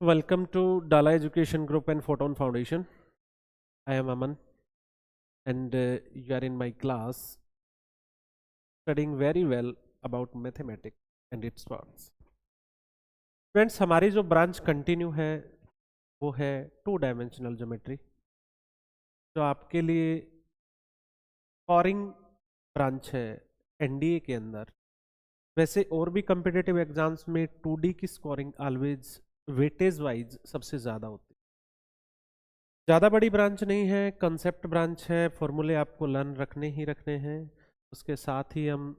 Welcome to Dala Education Group and Photon Foundation. I am Aman and you are in my class studying very well about mathematics and its parts. Friends, हमारी जो branch continue है वो है 2 dimensional geometry, जो आपके लिए scoring branch है NDA के अंदर। वैसे और भी कम्पिटिटिव एग्जाम्स में 2D की स्कोरिंग ऑलवेज वेटेज वाइज सबसे ज़्यादा होती है। ज़्यादा बड़ी ब्रांच नहीं है, कंसेप्ट ब्रांच है, फॉर्मूले आपको लर्न रखने ही रखने हैं, उसके साथ ही हम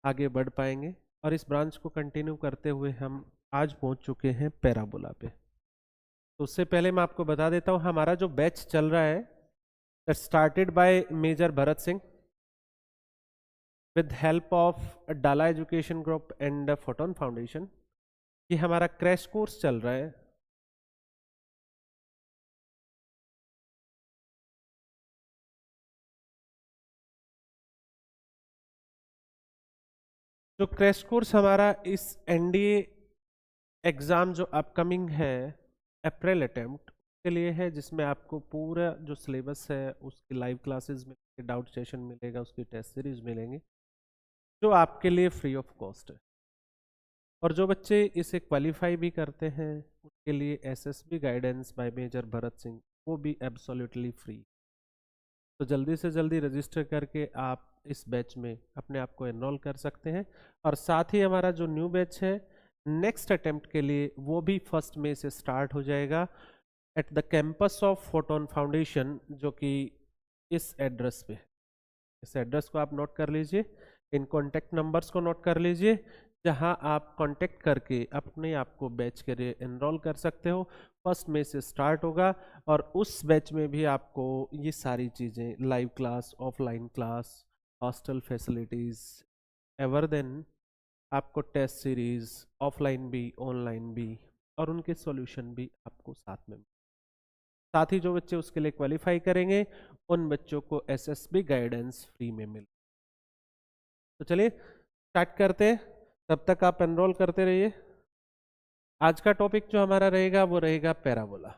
आगे बढ़ पाएंगे। और इस ब्रांच को कंटिन्यू करते हुए हम आज पहुंच चुके हैं पैराबोला पे। तो उससे पहले मैं आपको बता देता हूं, हमारा जो बैच चल रहा है that started by major Bharat Singh with help of Dala education group and photon foundation. ये हमारा क्रैश कोर्स चल रहा है। जो क्रैश कोर्स हमारा इस एनडीए एग्ज़ाम जो अपकमिंग है अप्रैल अटेम्प्ट के लिए है, जिसमें आपको पूरा जो सिलेबस है उसकी लाइव क्लासेस मिलेंगे, डाउट सेशन मिलेगा, उसकी टेस्ट सीरीज मिलेंगे, जो आपके लिए फ्री ऑफ कॉस्ट है। और जो बच्चे इसे क्वालिफाई भी करते हैं उनके लिए SSB guidance by major Bharat Singh वो भी एब्सोल्युटली फ्री। तो जल्दी से जल्दी रजिस्टर करके आप इस बैच में अपने आप को एनरोल कर सकते हैं। और साथ ही हमारा जो न्यू बैच है नेक्स्ट अटेम्प्ट के लिए वो भी 1 मई से स्टार्ट हो जाएगा at the campus of photon foundation, जो कि इस एड्रेस पे। इस एड्रेस को आप नोट कर लीजिए, इन कॉन्टैक्ट नंबर्स को नोट कर लीजिए, जहां आप कांटेक्ट करके अपने आप को बैच के लिए एनरोल कर सकते हो। 1 मई से स्टार्ट होगा और उस बैच में भी आपको ये सारी चीज़ें, live class, offline class, hostel facilities, ever then आपको टेस्ट सीरीज ऑफलाइन भी ऑनलाइन भी और उनके सॉल्यूशन भी आपको साथ में। साथ ही जो बच्चे उसके लिए क्वालिफाई करेंगे उन बच्चों को एसएसबी गाइडेंस फ्री में मिले। तो चलिए स्टार्ट करते हैं, तब तक आप एनरोल करते रहिए। आज का टॉपिक जो हमारा रहेगा वो रहेगा पैराबोला।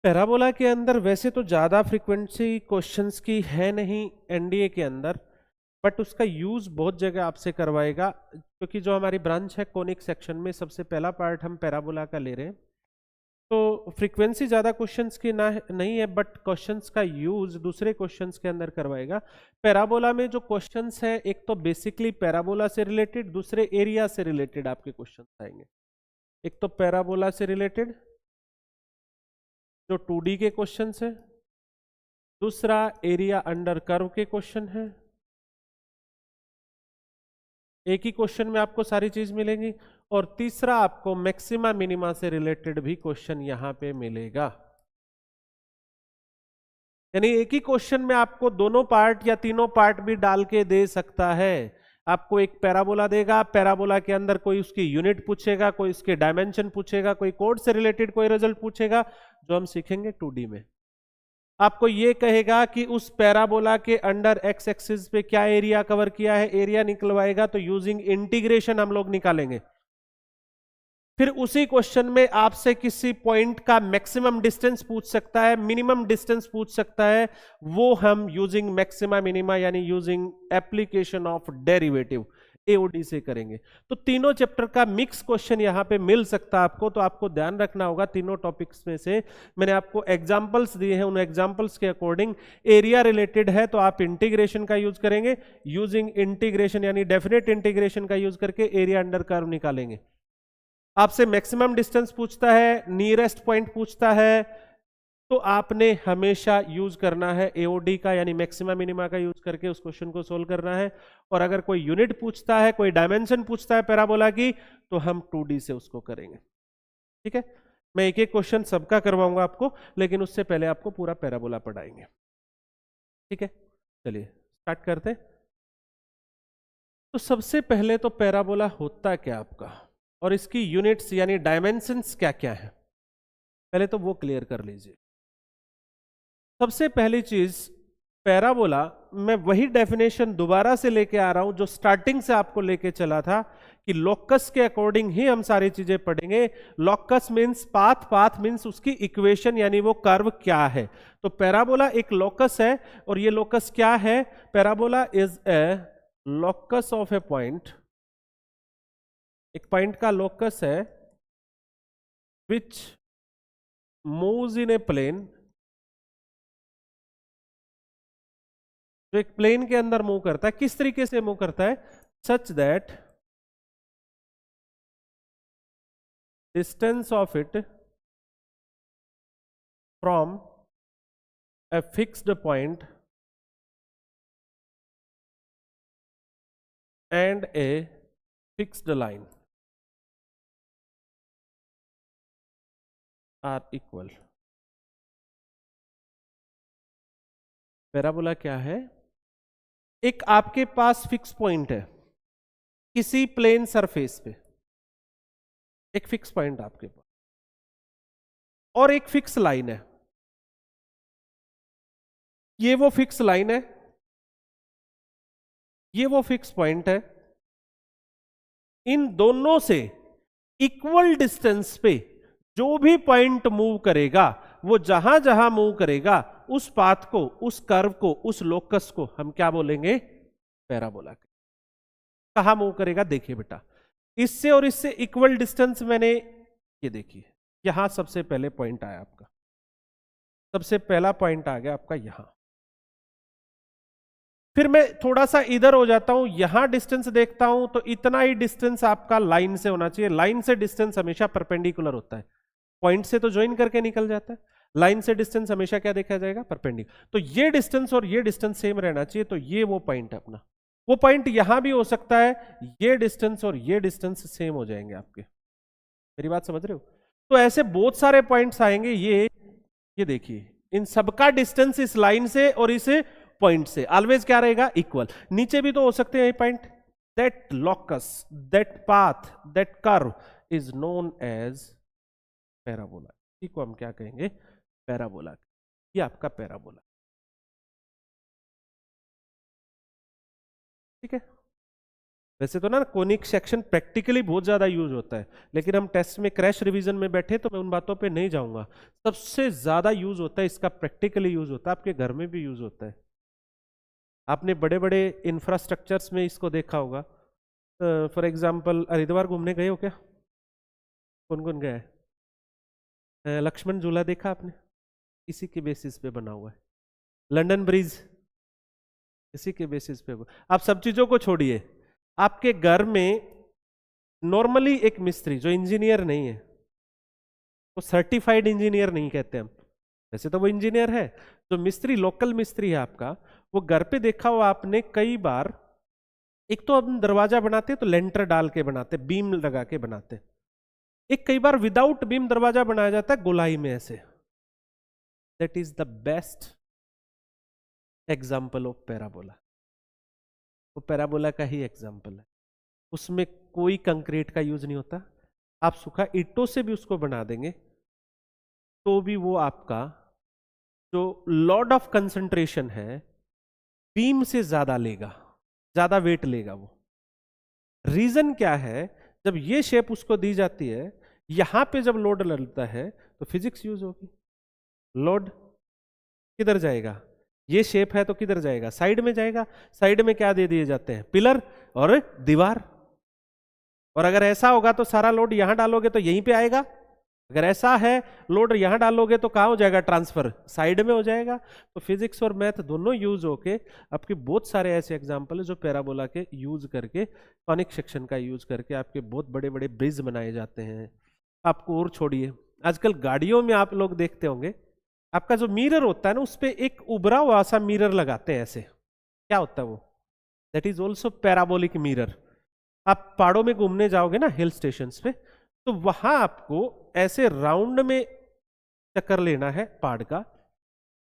पैराबोला के अंदर वैसे तो ज़्यादा फ्रीक्वेंसी क्वेश्चंस की है नहीं एनडीए के अंदर, बट उसका यूज बहुत जगह आपसे करवाएगा, क्योंकि जो हमारी ब्रांच है कोनिक सेक्शन में सबसे पहला पार्ट हम पैराबोला का ले रहे हैं। तो फ्रीक्वेंसी ज़्यादा क्वेश्चंस की नहीं है, बट क्वेश्चंस का यूज दूसरे क्वेश्चंस के अंदर करवाएगा। पैराबोला में जो क्वेश्चंस है, एक तो बेसिकली पैराबोला से रिलेटेड, दूसरे एरिया से रिलेटेड आपके क्वेश्चंस आएंगे। एक तो पैराबोला से रिलेटेड जो 2D के क्वेश्चंस है, दूसरा एरिया अंडर कर्व के क्वेश्चन है। एक ही क्वेश्चन में आपको सारी चीज मिलेंगी। और तीसरा आपको मैक्सिमा मिनिमा से रिलेटेड भी क्वेश्चन यहां पे मिलेगा। यानी एक ही क्वेश्चन में आपको दोनों पार्ट या तीनों पार्ट भी डाल के दे सकता है। आपको एक पैराबोला देगा, पैराबोला के अंदर कोई उसकी यूनिट पूछेगा, कोई उसके डायमेंशन पूछेगा, कोई कोड से रिलेटेड कोई रिजल्ट पूछेगा, जो हम सीखेंगे 2D में। आपको ये कहेगा कि उस पैराबोला के अंडर एक्स एक्सिस पे क्या एरिया कवर किया है, एरिया निकलवाएगा, तो यूजिंग इंटीग्रेशन हम लोग निकालेंगे। फिर उसी क्वेश्चन में आपसे किसी पॉइंट का मैक्सिमम डिस्टेंस पूछ सकता है, मिनिमम डिस्टेंस पूछ सकता है, वो हम यूजिंग मैक्सिमा मिनिमा यानी using application of derivative AOD से करेंगे। तो तीनों चैप्टर का मिक्स क्वेश्चन यहां पे मिल सकता है आपको। तो आपको ध्यान रखना होगा, तीनों टॉपिक्स में से मैंने आपको एग्जांपल्स दिए हैं, उन एग्जांपल्स के अकॉर्डिंग एरिया रिलेटेड है तो आप इंटीग्रेशन का यूज करेंगे, यूजिंग इंटीग्रेशन यानी डेफिनेट इंटीग्रेशन का यूज करके एरिया अंडर कर्व निकालेंगे। आपसे मैक्सिमम डिस्टेंस पूछता है, नियरेस्ट पॉइंट पूछता है, तो आपने हमेशा यूज करना है एओडी का यानी मैक्सिमा मिनिमा का यूज करके उस क्वेश्चन को सोल्व करना है। और अगर कोई यूनिट पूछता है, कोई डायमेंशन पूछता है पैराबोला की, तो हम 2D से उसको करेंगे। ठीक है, मैं एक एक क्वेश्चन सबका करवाऊंगा आपको, लेकिन उससे पहले आपको पूरा पैराबोला पढ़ाएंगे। ठीक है, चलिए स्टार्ट करते हैं। तो सबसे पहले तो पैराबोला होता क्या आपका और इसकी यूनिट्स यानी डायमेंशंस क्या क्या है, पहले तो वो क्लियर कर लीजिए। सबसे पहली चीज, पैराबोला मैं वही डेफिनेशन दोबारा से लेके आ रहा हूं जो स्टार्टिंग से आपको लेके चला था कि लोकस के अकॉर्डिंग ही हम सारी चीजें पढ़ेंगे। Locus means path, path means उसकी इक्वेशन यानी वो कर्व क्या है। तो पैराबोला एक लोकस है और ये लोकस क्या है? Parabola is a locus of A point, एक पॉइंट का लोकस है विच मूव्स इन ए प्लेन, जो एक प्लेन के अंदर मूव करता है। किस तरीके से मूव करता है? Such that distance of it from a fixed point and a fixed line are equal. Parabola क्या है? एक आपके पास फिक्स पॉइंट है किसी प्लेन सरफेस पे, एक फिक्स पॉइंट आपके पास और एक फिक्स लाइन है। ये वो फिक्स लाइन है, ये वो फिक्स पॉइंट है। इन दोनों से इक्वल डिस्टेंस पे जो भी पॉइंट मूव करेगा, वो जहां जहां मूव करेगा उस पाथ को, उस कर्व को, उस लोकस को हम क्या बोलेंगे? पैराबोला। कहां मूव करेगा? देखिए बेटा, इससे और इससे इक्वल डिस्टेंस मैंने ये देखिए, यहां सबसे पहले पॉइंट आया आपका, सबसे पहला पॉइंट आ गया आपका यहां। फिर मैं थोड़ा सा इधर हो जाता हूं, यहां डिस्टेंस देखता हूं तो इतना ही डिस्टेंस आपका लाइन से होना चाहिए। लाइन से डिस्टेंस हमेशा परपेंडिकुलर होता है, पॉइंट से तो ज्वाइन करके निकल जाता है। लाइन से डिस्टेंस हमेशा क्या देखा जाएगा? परपेंडिकुलर। तो ये डिस्टेंस और ये डिस्टेंस सेम रहना चाहिए। तो ये वो पॉइंट है अपना, वो पॉइंट यहां भी हो सकता है। ये डिस्टेंस और ये डिस्टेंस सेम हो जाएंगे आपके। मेरी बात समझ रहे हो? तो ऐसे बहुत सारे पॉइंट्स आएंगे। ये देखिए, इन सबका डिस्टेंस इस लाइन से और इस पॉइंट से ऑलवेज क्या रहेगा? इक्वल। नीचे भी तो हो सकते हैं ये point. That locus, that path, that curve is known as parabola. इसी को हम क्या कहेंगे? पैराबोला। ये आपका पैराबोला, ठीक है। वैसे तो ना कोनिक सेक्शन प्रैक्टिकली बहुत ज्यादा यूज होता है, लेकिन हम टेस्ट में क्रैश रिवीजन में बैठे तो मैं उन बातों पे नहीं जाऊंगा। सबसे ज्यादा यूज होता है इसका, प्रैक्टिकली यूज होता है, आपके घर में भी यूज होता है। आपने बड़े बड़े इंफ्रास्ट्रक्चर्स में इसको देखा होगा। फॉर एग्जाम्पल हरिद्वार घूमने गए हो क्या? कौन कौन गया है? लक्ष्मण झूला देखा आपने? इसी के बेसिस पे बना हुआ है। लंदन ब्रिज इसी के बेसिस पे। आप सब चीजों को छोड़िए, आपके घर में नॉर्मली एक मिस्त्री जो इंजीनियर नहीं है, वो सर्टिफाइड इंजीनियर नहीं कहते हम, वैसे तो वो इंजीनियर है, जो मिस्त्री लोकल मिस्त्री है आपका, वो घर पे देखा हो आपने कई बार। एक तो हम दरवाजा बनाते तो लेंटर डाल के बनाते, बीम लगा के बनाते। एक कई बार विदाउट बीम दरवाजा बनाया जाता है गोलाई में ऐसे। That is the best example of parabola. वो पैराबोला का ही एग्जाम्पल है। उसमें कोई कंक्रीट का यूज नहीं होता। आप सूखा ईंटों से भी उसको बना देंगे तो भी वो आपका जो लॉर्ड ऑफ कंसंट्रेशन है बीम से ज्यादा लेगा, ज्यादा वेट लेगा वो। रीजन क्या है? जब ये शेप उसको दी जाती है, यहां पे जब लोड लगता है तो फिजिक्स यूज होगी। लोड किधर जाएगा? ये शेप है तो किधर जाएगा? साइड में जाएगा। साइड में क्या दे दिए जाते हैं? पिलर और दीवार। और अगर ऐसा होगा तो सारा लोड यहां डालोगे तो यहीं पे आएगा। अगर ऐसा है लोड यहां डालोगे तो कहां हो जाएगा? ट्रांसफर साइड में हो जाएगा। तो फिजिक्स और मैथ दोनों यूज होके आपके बहुत सारे ऐसे एग्जांपल है जो पैराबोला के यूज करके, कॉनिक सेक्शन का यूज करके आपके बहुत बड़े बड़े ब्रिज बनाए जाते हैं। आपको और छोड़िए, आजकल गाड़ियों में आप लोग देखते होंगे, आपका जो मिरर होता है ना, उस पर एक उभरा हुआ सा मिरर लगाते हैं ऐसे। क्या होता है वो? That is also parabolic mirror. आप पहाड़ों में घूमने जाओगे ना, हिल स्टेशन पे, तो वहां आपको ऐसे राउंड में चक्कर लेना है पहाड़ का,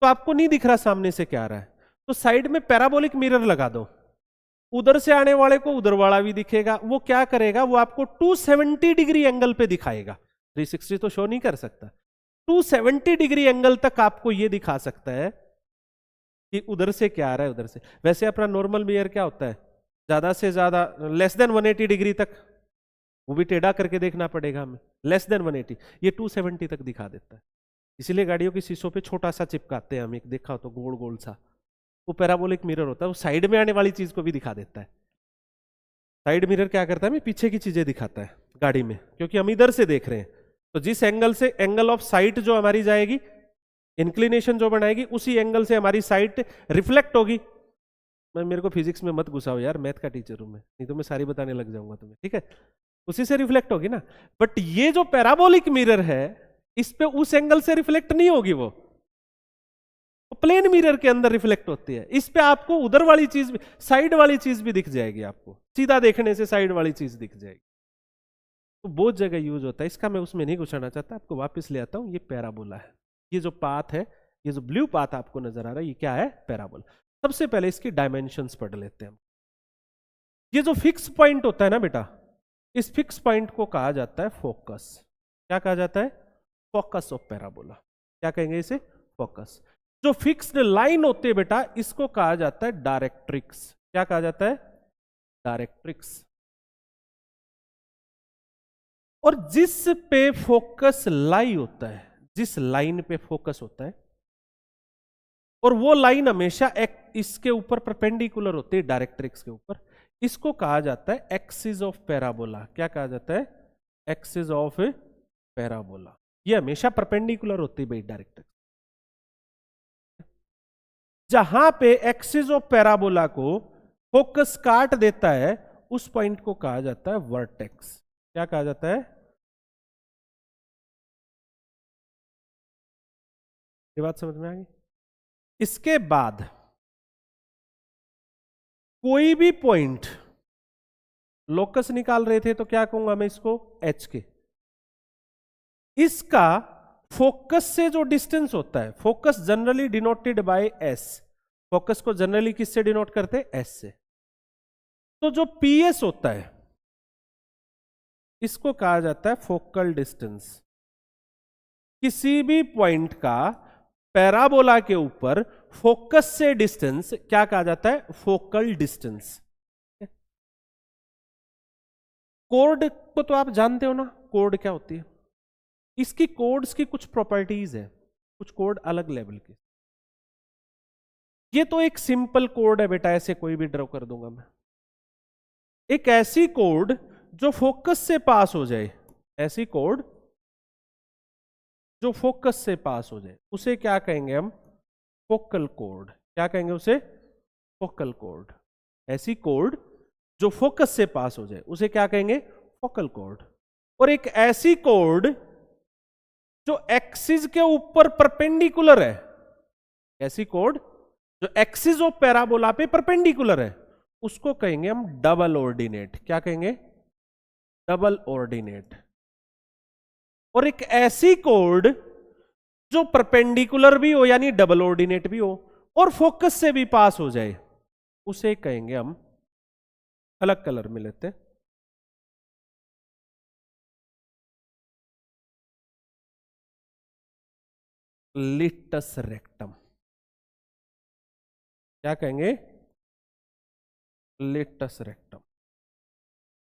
तो आपको नहीं दिख रहा सामने से क्या आ रहा है, तो साइड में पैराबोलिक मिरर लगा दो। उधर से आने वाले को उधर वाला भी दिखेगा। वो क्या करेगा? वो आपको 270 डिग्री एंगल पे दिखाएगा। 360 तो शो नहीं कर सकता, 270 डिग्री एंगल तक आपको ये दिखा सकता है कि उधर से क्या आ रहा है उधर से। वैसे अपना नॉर्मल मिरर क्या होता है, ज्यादा से ज्यादा लेस देन 180 डिग्री तक, वो भी टेढ़ा करके देखना पड़ेगा हमें, लेस देन 180, ये 270 तक दिखा देता है। इसीलिए गाड़ियों की शीशों पे छोटा सा चिपकाते हैं हम, एक देखा हो तो गोल गोल सा, वो पैराबोलिक मिरर होता है, वो साइड में आने वाली चीज को भी दिखा देता है। साइड मिरर क्या करता है, हमें पीछे की चीजें दिखाता है गाड़ी में, क्योंकि हम इधर से देख रहे हैं, तो जिस एंगल से, एंगल ऑफ साइट जो हमारी जाएगी, इंक्लिनेशन जो बनाएगी, उसी एंगल से हमारी साइट रिफ्लेक्ट होगी। मैं, मेरे को फिजिक्स में मत घुसाओ यार, मैथ का टीचर हूं मैं, नहीं तो मैं सारी बताने लग जाऊंगा तुम्हें, ठीक है। उसी से रिफ्लेक्ट होगी ना। बट ये जो पैराबोलिक मिरर है, इस पे उस एंगल से रिफ्लेक्ट नहीं होगी, वो प्लेन मिरर के अंदर रिफ्लेक्ट होती है। इस पे आपको उधर वाली चीज भी, साइड वाली चीज भी दिख जाएगी, आपको सीधा देखने से साइड वाली चीज दिख जाएगी। तो बहुत जगह यूज होता है इसका, मैं उसमें नहीं घुसाना चाहता, आपको वापस ले आता हूं। ये पैराबोला है, ये जो पाथ है, ये जो ब्लू पाथ आपको नजर आ रहा है, ये क्या है, पैराबोला। सबसे पहले इसकी डायमेंशंस पढ़ लेते हैं हम। ये जो फिक्स पॉइंट होता है ना बेटा, इस फिक्स पॉइंट को कहा जाता है फोकस। क्या कहा जाता है, फोकस ऑफ पैराबोला। क्या कहेंगे इसे, फोकस। जो फिक्स्ड लाइन होती है बेटा, इसको कहा जाता है डायरेक्ट्रिक्स। क्या कहा जाता है, डायरेक्ट्रिक्स। और जिस पे फोकस लाई होता है, जिस लाइन पे फोकस होता है, और वो लाइन हमेशा इसके ऊपर परपेंडिकुलर होती है, डायरेक्ट्रिक्स के ऊपर, इसको कहा जाता है एक्सिस ऑफ पैराबोला। क्या कहा जाता है, एक्सिस ऑफ पैराबोला। ये हमेशा परपेंडिकुलर होती है भाई डायरेक्ट्रिक्स। जहां पे एक्सिस ऑफ पैराबोला को फोकस काट देता है, उस पॉइंट को कहा जाता है वर्टेक्स। क्या कहा जाता है, ये बात समझ में आ गई। इसके बाद कोई भी पॉइंट लोकस निकाल रहे थे, तो क्या कहूंगा मैं इसको, एच के। इसका फोकस से जो डिस्टेंस होता है, focus generally denoted by S, focus को जनरली किससे डिनोट करते हैं, एस से। तो जो पीएस होता है, इसको कहा जाता है फोकल डिस्टेंस। किसी भी पॉइंट का पैराबोला के ऊपर फोकस से डिस्टेंस क्या कहा जाता है, फोकल डिस्टेंस। कोड को तो आप जानते हो ना, कोड क्या होती है। इसकी कोड्स की कुछ प्रॉपर्टीज है, कुछ कोड अलग लेवल के। ये तो एक सिंपल कोड है बेटा, ऐसे कोई भी ड्रॉ कर दूंगा मैं। एक ऐसी कोड जो फोकस से पास हो जाए, ऐसी कोड जो फोकस से पास हो जाए, उसे क्या कहेंगे हम, फोकल कोड। क्या कहेंगे उसे, फोकल कोड। ऐसी कोड जो फोकस से पास हो जाए, उसे क्या कहेंगे, फोकल कोड। और एक ऐसी कोड जो एक्सिस के ऊपर परपेंडिकुलर है, ऐसी कोड जो एक्सिस ऑफ पैराबोला पे परपेंडिकुलर है, उसको कहेंगे हम डबल ऑर्डिनेट। क्या कहेंगे, डबल ऑर्डिनेट। और एक ऐसी कोड जो परपेंडिकुलर भी हो, यानी डबल ऑर्डिनेट भी हो, और फोकस से भी पास हो जाए, उसे कहेंगे हम, अलग कलर में लेते, लिटस रेक्टम। क्या कहेंगे, लिटस रेक्टम।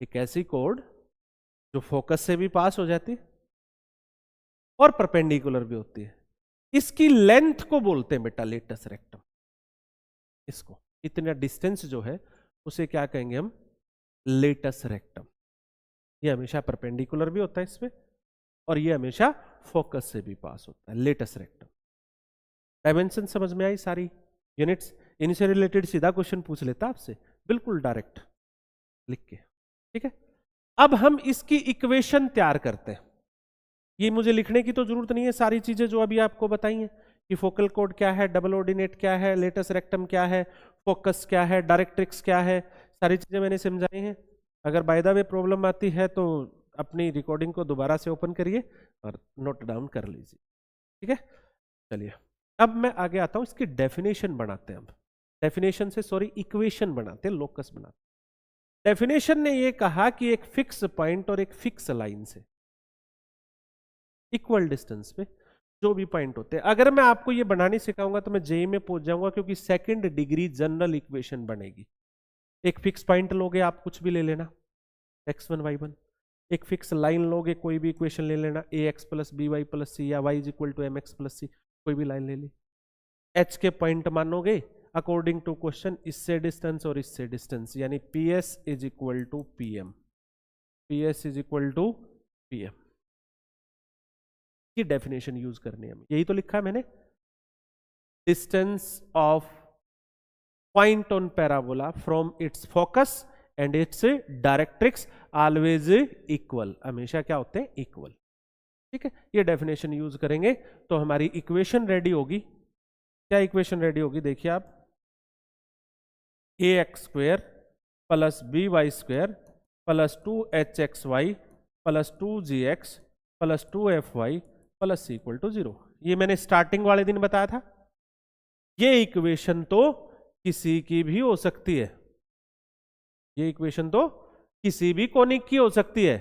एक ऐसी कोड जो फोकस से भी पास हो जाती और परपेंडिकुलर भी होती है, इसकी लेंथ को बोलते हैं बेटा लिटस रेक्टम। इसको, इतना डिस्टेंस जो है, उसे क्या कहेंगे हम, लिटस रेक्टम। ये हमेशा परपेंडिकुलर भी होता है इसमें, और ये हमेशा फोकस से भी पास होता है, लिटस रेक्टम। डायमेंशन समझ में आई सारी यूनिट्स। इनसे रिलेटेड सीधा क्वेश्चन पूछ लेता आपसे, बिल्कुल डायरेक्ट लिख के, ठीक है। अब हम इसकी इक्वेशन तैयार करते हैं। ये मुझे लिखने की तो जरूरत नहीं है, सारी चीजें जो अभी आपको बताई हैं कि फोकल कोड क्या है, डबल ऑर्डिनेट क्या है, लेटस रेक्टम क्या है, फोकस क्या है, डायरेक्ट्रिक्स क्या है, सारी चीजें मैंने समझाई हैं। अगर बाय द वे प्रॉब्लम आती है तो अपनी रिकॉर्डिंग को दोबारा से ओपन करिए और नोट डाउन कर लीजिए, ठीक है। चलिए अब मैं आगे आता हूं, इसकी डेफिनेशन बनाते हैं हम। डेफिनेशन से सॉरी, इक्वेशन बनाते हैं, लोकस बनाते हैं। डेफिनेशन ने ये कहा कि एक फिक्स पॉइंट और एक फिक्स लाइन से इक्वल डिस्टेंस पे जो भी पॉइंट होते हैं। अगर मैं आपको ये बनानी सिखाऊंगा तो मैं जेई में पहुंच जाऊंगा, क्योंकि सेकंड डिग्री जनरल इक्वेशन बनेगी। एक फिक्स पॉइंट लोगे आप, कुछ भी ले लेना, x1 y1, एक फिक्स लाइन लोगे, कोई भी इक्वेशन ले लेना, ax plus b y plus c या y is equal to mx plus c, कोई भी लाइन ले ली, h के पॉइंट मानोगे अकॉर्डिंग टू क्वेश्चन, इससे डिस्टेंस और इससे डिस्टेंस, यानी ps is equal to pm, ps is equal to pm की डेफिनेशन यूज करनी है। यही तो लिखा है मैंने, distance of point on parabola from its focus and its directrix always equal, हमेशा क्या होते हैं, इक्वल। ठीक है, ये डेफिनेशन यूज करेंगे तो हमारी इक्वेशन रेडी होगी। क्या इक्वेशन रेडी होगी, देखिए आप, ax square plus b y square plus 2hxy plus 2gx plus 2fy plus c equal to 0। ये मैंने स्टार्टिंग वाले दिन बताया था। ये इक्वेशन तो किसी की भी हो सकती है, ये इक्वेशन तो किसी भी कोनिक की हो सकती है,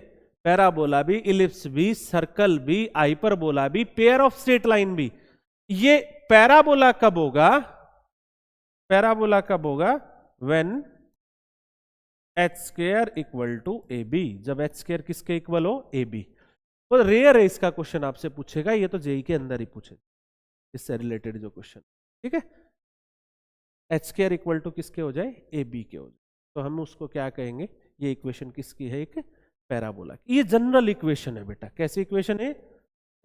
पैराबोला भी, इलिप्स भी, सर्कल भी, हाइपरबोला भी, पेयर ऑफ स्ट्रेट लाइन भी। ये पैराबोला कब होगा, पैराबोला कब होगा, when h square equal to a b, जब एच स्क्वायर किसके इक्वल हो, ए बी। तो रेयर है इसका क्वेश्चन आपसे पूछेगा, ये तो जेई के अंदर ही पूछे, इससे रिलेटेड जो क्वेश्चन। ठीक है, एच स्क्वायर इक्वल टू किसके हो जाए, ए बी के हो जाए, तो हम उसको क्या कहेंगे, ये इक्वेशन किसकी है, एक पैराबोला की। ये जनरल इक्वेशन है बेटा, कैसी इक्वेशन है,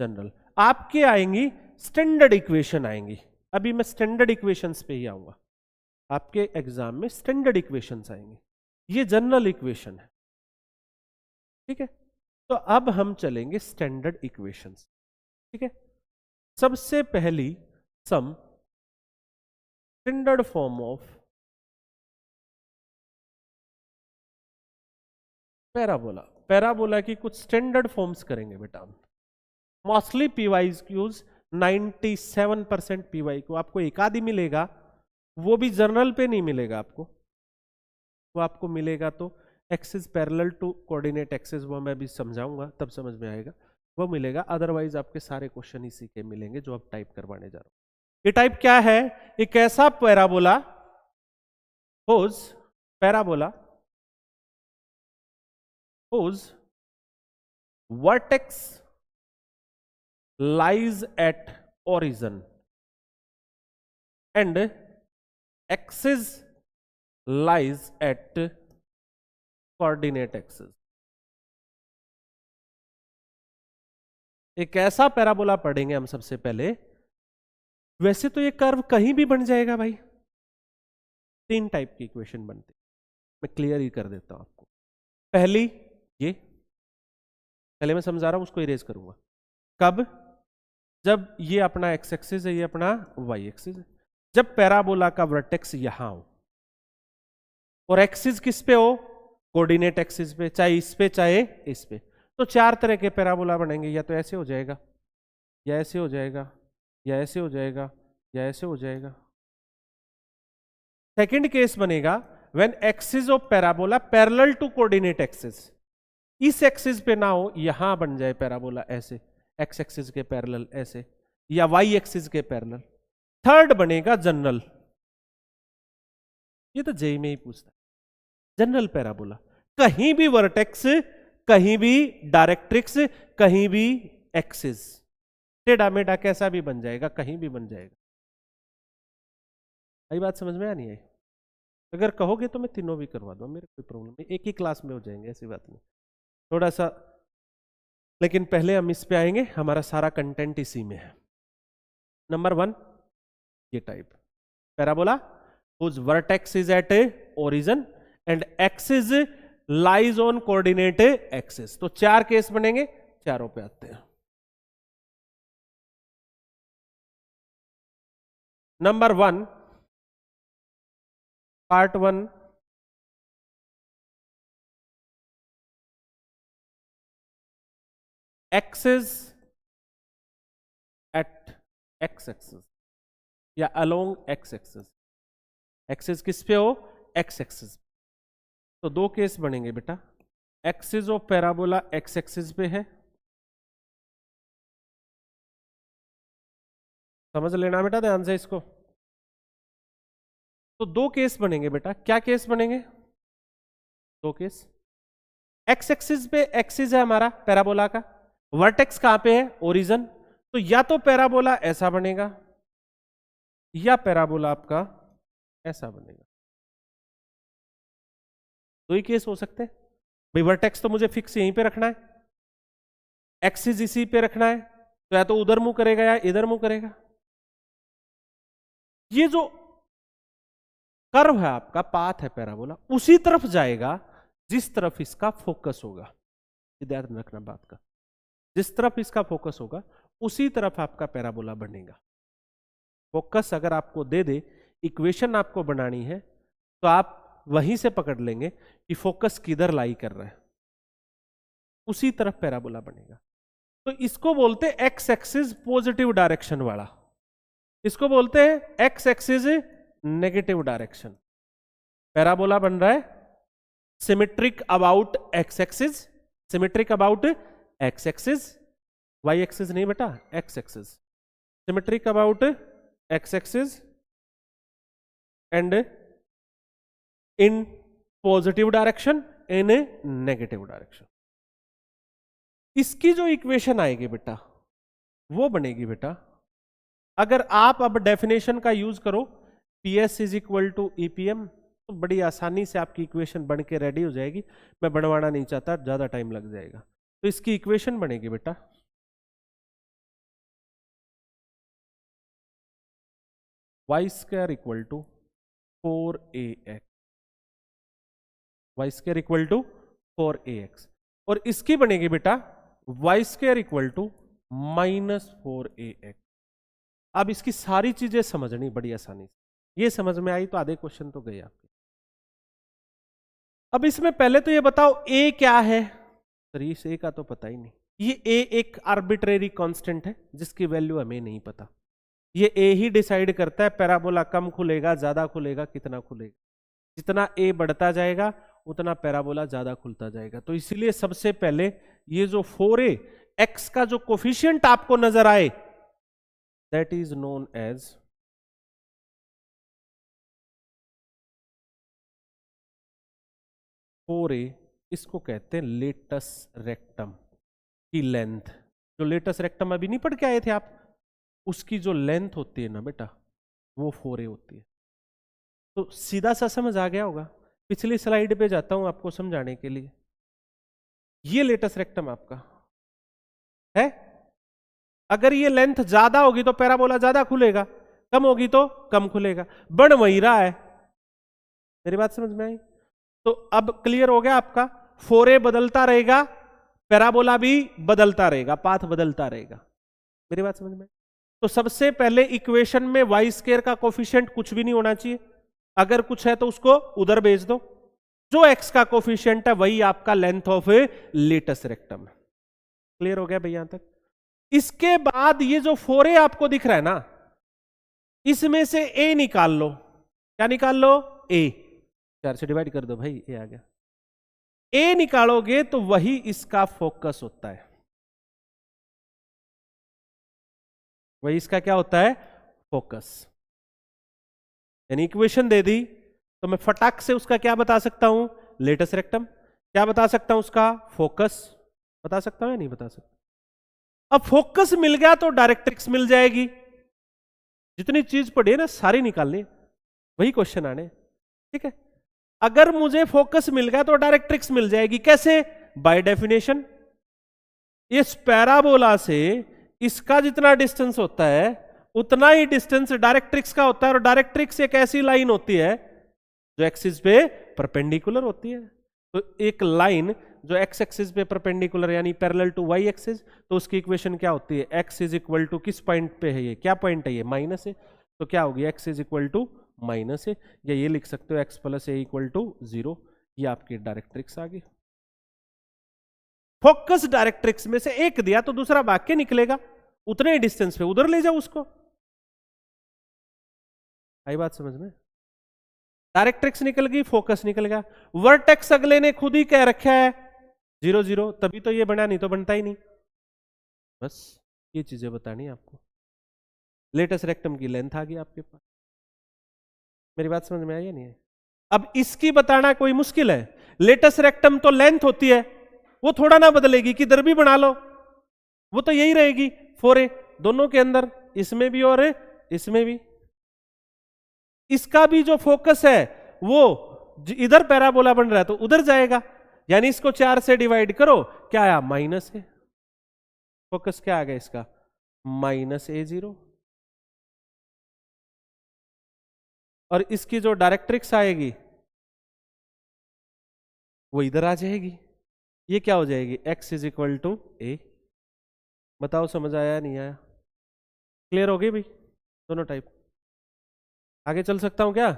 जनरल। आपके आएंगी स्टैंडर्ड इक्वेशन आएंगी, अभी मैं स्टैंडर्ड इक्वेशंस पे ही आऊंगा, आपके एग्जाम में स्टैंडर्ड इक्वेशंस आएंगे, ये जनरल इक्वेशन है। ठीक है, तो अब हम चलेंगे स्टैंडर्ड इक्वेशंस। ठीक है, सबसे पहली some standard form of parabola, parabola की कुछ स्टैंडर्ड फॉर्म्स करेंगे बेटा हम। मोस्टली पीवाई यूज 97% पीवाई को आपको एक आधी मिलेगा, वो भी जर्नल पे नहीं मिलेगा आपको, वो आपको मिलेगा तो axis parallel to coordinate axis, वो मैं भी समझाऊंगा तब समझ में आएगा, वो मिलेगा। अदरवाइज आपके सारे क्वेश्चन इसी के मिलेंगे जो आप टाइप करवाने जा रहे हो। ये टाइप क्या है, एक ऐसा parabola hose, parabola whose vertex lies at origin and axis lies at coordinate axis। एक ऐसा पैराबोला पढ़ेंगे हम सबसे पहले। वैसे तो ये कर्व कहीं भी बन जाएगा भाई, तीन टाइप की इक्वेशन बनती, मैं क्लियर ही कर देता हूं आपको। पहली, ये पहले मैं समझा रहा हूं, उसको इरेज करूंगा। कब, जब ये अपना एक्स एक्सिस है, ये अपना वाई एक्सिस है, जब पैराबोला का वर्टेक्स यहां हो और एक्सिस किस पे हो, कोऑर्डिनेट एक्सिस पे, चाहे इस पे चाहे इस पे, तो चार तरह के पैराबोला बनेंगे, या तो ऐसे हो जाएगा, या ऐसे हो जाएगा, या ऐसे हो जाएगा, या ऐसे हो जाएगा। सेकंड केस बनेगा when axis of parabola parallel to coordinate axis, इस एक्सिस पे ना हो, यहां बन जाए पैराबोला ऐसे, एक्स एक्सिस के पैरेलल ऐसे, या वाई एक्सिस के पैरेलल। थर्ड बनेगा जनरल, ये तो जेई में ही पूछता है, जनरल पैराबोला, कहीं भी वर्टेक्स, कहीं भी डायरेक्ट्रिक्स, कहीं भी एक्सिस, टेढ़ा मेढ़ा कैसा भी बन जाएगा, कहीं भी बन जाएगा। आई बात समझ में आनी है? अगर कहोगे तो मैं तीनों भी करवा दूं, मेरे कोई प्रॉब्लम नहीं, एक ही क्लास में हो जाएंगे, ऐसी बात नहीं, थोड़ा सा। लेकिन पहले हम इस पे आएंगे, हमारा सारा कंटेंट इसी में है। नंबर 1, ये type parabola whose vertex is at origin and axis lies on coordinate axis। तो चार केस बनेंगे, चारों पे आते हैं। Number 1, part 1, axis at x axis या अलोंग एक्स एक्सिस, एक्सिस किस पे हो, एक्स एक्सिस। तो दो केस बनेंगे बेटा, axis of parabola x axis पे है, समझ लेना बेटा ध्यान से इसको। तो दो केस बनेंगे बेटा, क्या केस बनेंगे? दो केस। एक्स एक्सिस पे एक्सिस है हमारा पैराबोला का, वर्टेक्स कहां पे है? ओरिजिन। तो या तो पैराबोला ऐसा बनेगा या पैराबोला आपका ऐसा बनेगा। दो ही केस हो सकते हैं भाई। वर्टेक्स तो मुझे फिक्स यहीं पे रखना है, एक्सिस इसी पे रखना है, तो या तो उधर मुंह करेगा या इधर मुंह करेगा। ये जो कर्व है आपका, पाथ है पैराबोला, उसी तरफ जाएगा जिस तरफ इसका फोकस होगा। ध्यान रखना बात का, जिस तरफ इसका फोकस होगा उसी तरफ आपका पैराबोला बनेगा। फोकस अगर आपको दे दे, इक्वेशन आपको बनानी है, तो आप वहीं से पकड़ लेंगे कि फोकस किधर लाई कर रहा है, उसी तरफ पैराबोला बनेगा। तो इसको बोलते हैं एक्स एक्सिस पॉजिटिव डायरेक्शन वाला, इसको बोलते हैं x axis negative direction. Parabola बन रहा है symmetric about x axis, symmetric about x axis, y axis नहीं बेटा, x axis, symmetric about x axis and in positive direction, in negative direction. इसकी जो इक्वेशन आएगी बेटा वो बनेगी बेटा, अगर आप अब डेफिनेशन का यूज करो, PS is equal to EPM, तो बड़ी आसानी से आपकी इक्वेशन बन के रेडी हो जाएगी। मैं बनवाना नहीं चाहता, ज्यादा टाइम लग जाएगा। तो इसकी इक्वेशन बनेगी बेटा y² equal to 4AX, y² equal to 4AX, और इसकी बनेगी बेटा y² इक्वल टू -4AX। अब इसकी सारी चीजें समझनी बड़ी आसानी से, ये समझ में आई तो आधे क्वेश्चन तो गए आपके। अब इसमें पहले तो ये बताओ A क्या है? सर इस A का तो पता ही नहीं। ये A एक आर्बिट्रेरी कांस्टेंट है जिसकी वैल्यू हमें नहीं पता। ये A ही डिसाइड करता है पैराबोला कम खुलेगा, ज्यादा खुलेगा, कितना खुलेगा। जितना A बढ़ता जाएगा उतना पैराबोला ज्यादा खुलता जाएगा। तो इसीलिए सबसे पहले ये जो 4A x का जो कोफिशिएंट आपको नजर आए, दैट इज नोन एज फोरे, इसको कहते हैं लेटस रेक्टम की लेंथ। जो लेटस रेक्टम अभी नहीं पढ़ के आए थे आप, उसकी जो लेंथ होती है ना बेटा, वो 4A होती है। तो सीधा सा समझ आ गया होगा। पिछली स्लाइड पे जाता हूं आपको समझाने के लिए। ये लेटस रेक्टम आपका है। अगर ये लेंथ ज्यादा होगी तो पैराबोला ज्यादा खुलेगा, कम होगी तो कम खुलेगा। बन वही रहा है, मेरी बात समझ में आई? तो अब क्लियर हो गया आपका, 4A बदलता रहेगा, पैराबोला भी बदलता रहेगा, पाथ बदलता रहेगा। मेरी बात समझ में? तो सबसे पहले इक्वेशन में y² का कोफिशिएंट कुछ भी नहीं होना चाहिए। अगर कुछ है तो उसको उधर भेज दो। जो x का कोफिशिएंट है वही आपका लेंथ ऑफ लेटस रेक्टम है। क्लियर हो गया भाई यहां तक? इसके बाद ये जो 4A आपको दिख रहा है ना, इसमें से A निकाल लो। क्या निकाल लो? A। 4 से डिवाइड कर दो भाई, A आ गया। A निकालोगे तो वही इसका फोकस होता है, वही इसका क्या होता है? फोकस। यानी इक्वेशन दे दी तो मैं फटाक से उसका क्या बता सकता हूं? Latus rectum. क्या बता सकता हूं? उसका फोकस बता सकता हूं या नहीं बता सकता? अब फोकस मिल गया तो डायरेक्ट्रिक्स मिल जाएगी। जितनी चीज पढ़ी है ना सारी निकालनी, वही क्वेश्चन आने। ठीक है, अगर मुझे फोकस मिल गया तो डायरेक्ट्रिक्स मिल जाएगी। कैसे? बाय डेफिनेशन, इस पैराबोला से इसका जितना डिस्टेंस होता है उतना ही डिस्टेंस डायरेक्ट्रिक्स का होता है, और डायरेक्ट्रिक्स एक ऐसी लाइन होती है जो एक्सिस पे परपेंडिकुलर होती है। तो एक लाइन जो एक्स एक्सिस पे परपेंडिकुलर यानी पैरेलल टू वाई एक्सिस, तो उसकी इक्वेशन क्या होती है? एक्स इज इक्वल टू किस पॉइंट पे है ये? क्या पॉइंट है ये? माइनस है। तो क्या होगी? X is equal to minus है, या ये लिख सकते हो x plus a equal to 0। ये आपकी डायरेक्ट्रिक्स आ गई। फोकस डायरेक्ट्रिक्स में से एक दिया तो दूसरा भाग के निकलेगा, उतने ही डिस्टेंस पे उधर ले जाओ उसको। आई बात समझ में? डायरेक्ट्रिक्स निकल गई, फोकस निकल गया। वर्टेक्स अगले ने खुद ही कह रखा है 0 0, तभी तो ये बना, नहीं तो बनता ही नहीं। बस ये चीजें बतानी आपको। लेटस रेक्टम की लेंथ आ गई आपके पास। मेरी बात समझ में आई या नहीं है? अब इसकी बताना कोई मुश्किल है? लेटस रेक्टम तो लेंथ होती है, वो थोड़ा ना बदलेगी, किधर भी बना लो वो तो यही रहेगी 4a दोनों के अंदर, इसमें भी और इसमें भी। इसका भी जो फोकस है वो इधर पैराबोला बन रहा है तो उधर जाएगा, यानी इसको 4 से डिवाइड करो, क्या आया माइनस है, फोकस क्या आ गया इसका -a0। और इसकी जो डायरेक्ट्रिक्स आएगी वो इधर आ जाएगी, ये क्या हो जाएगी x = a। बताओ समझ आया नहीं आया? क्लियर हो गई भाई दोनों टाइप? आगे चल सकता हूं क्या?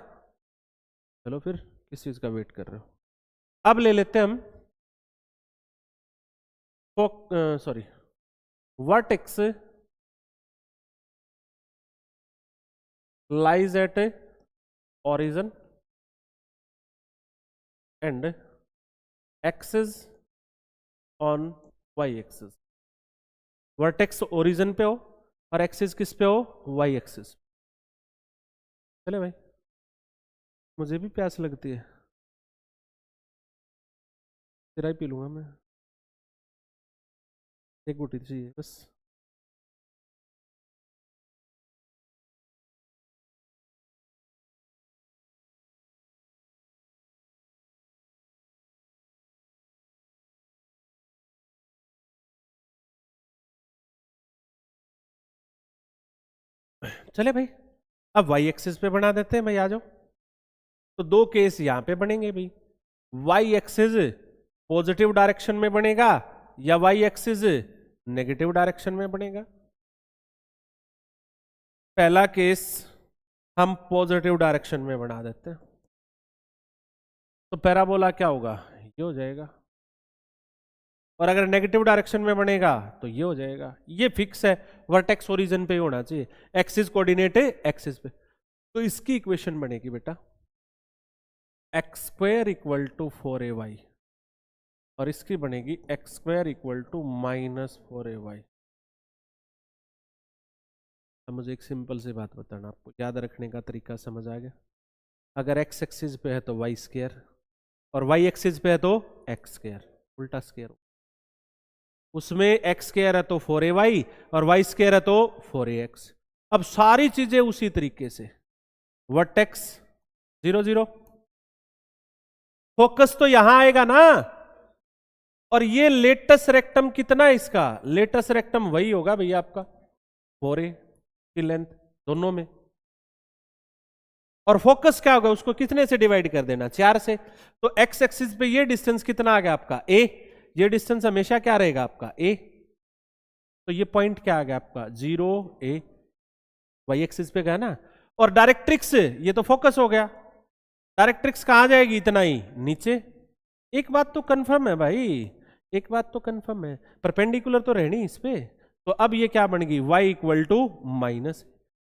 चलो फिर किस चीज का वेट कर रहे हो? अब ले लेते हैं हम sorry vertex lies at origin and axis on y axis। Vertex origin पे हो और एक्सिस किस पे हो, y एक्सिस। चले भाई, मुझे भी प्यास लगती है, तेरा ही पी लूंगा मैं, एक गुटी चाहिए बस। चले भाई, अब y एक्सिस पे बना देते हैं भाई, आ जाओ। तो दो केस यहां पे बनेंगे भाई, y एक्सिस पॉजिटिव डायरेक्शन में बनेगा या y एक्सिस नेगेटिव डायरेक्शन में बनेगा। पहला केस हम पॉजिटिव डायरेक्शन में बना देते हैं, तो पैराबोला क्या होगा, ये हो जाएगा। और अगर नेगेटिव डायरेक्शन में बनेगा तो ये हो जाएगा, ये फिक्स है, वर्टेक्स ओरिजिन पे ही होना चाहिए, एक्सिस कोऑर्डिनेट है एक्सिस पे। तो इसकी इक्वेशन बनेगी बेटा x² = 4ay और इसकी बनेगी x² = -4ay। अब मुझे एक सिंपल सी बात बताना, आपको याद रखने का तरीका समझ आ गया? अगर x एक्सिस पे है तो y² और y एक्सिस पे है तो x², उल्टा स्क्वायर। उसमें x² है तो 4ay और y² है तो 4ax। अब सारी चीजें उसी तरीके से, वर्टेक्स 0 0, फोकस तो यहां आएगा ना। और ये लेटस रेक्टम कितना है इसका, लेटस रेक्टम वही होगा भैया आपका 4a की लेंथ दोनों में। और फोकस क्या होगा, उसको कितने से डिवाइड कर देना, 4 से। तो x एक्सिस पे ये डिस्टेंस कितना आ गया आपका a, ये डिस्टेंस हमेशा क्या रहेगा आपका a। तो ये पॉइंट क्या आ गया आपका 0a, y एक्सिस पे गया ना। और डायरेक्ट्रिक्स ये तो फोकस हो गया, डायरेक्ट्रिक्स कहां जाएगी, इतना ही नीचे। एक बात तो कंफर्म है भाई, एक बात तो कंफर्म है, परपेंडिकुलर तो रहनी इस पे। तो अब ये क्या बन गई y = -।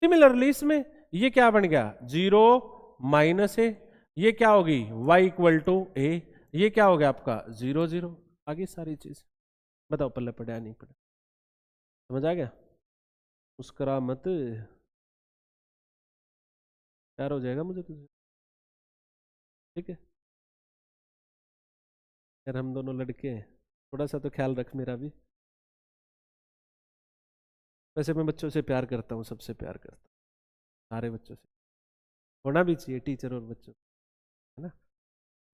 सिमिलरली इसमें ये क्या बन गया 0 -a, ये क्या होगी y = a, ये क्या हो गया आपका 0 0। आगे सारी चीज बताओ पल्ले पड़े या नहीं पड़े, समझ आ गया? मुस्कुरा मत, प्यार हो जाएगा मुझे तुझे, ठीक है यार, हम दोनों लड़के हैं, थोड़ा सा तो ख्याल रख मेरा भी। वैसे मैं बच्चों से प्यार करता हूँ, सबसे प्यार करता हूँ, सारे बच्चों से होना भी चाहिए, टीचर और बच्चों, है ना?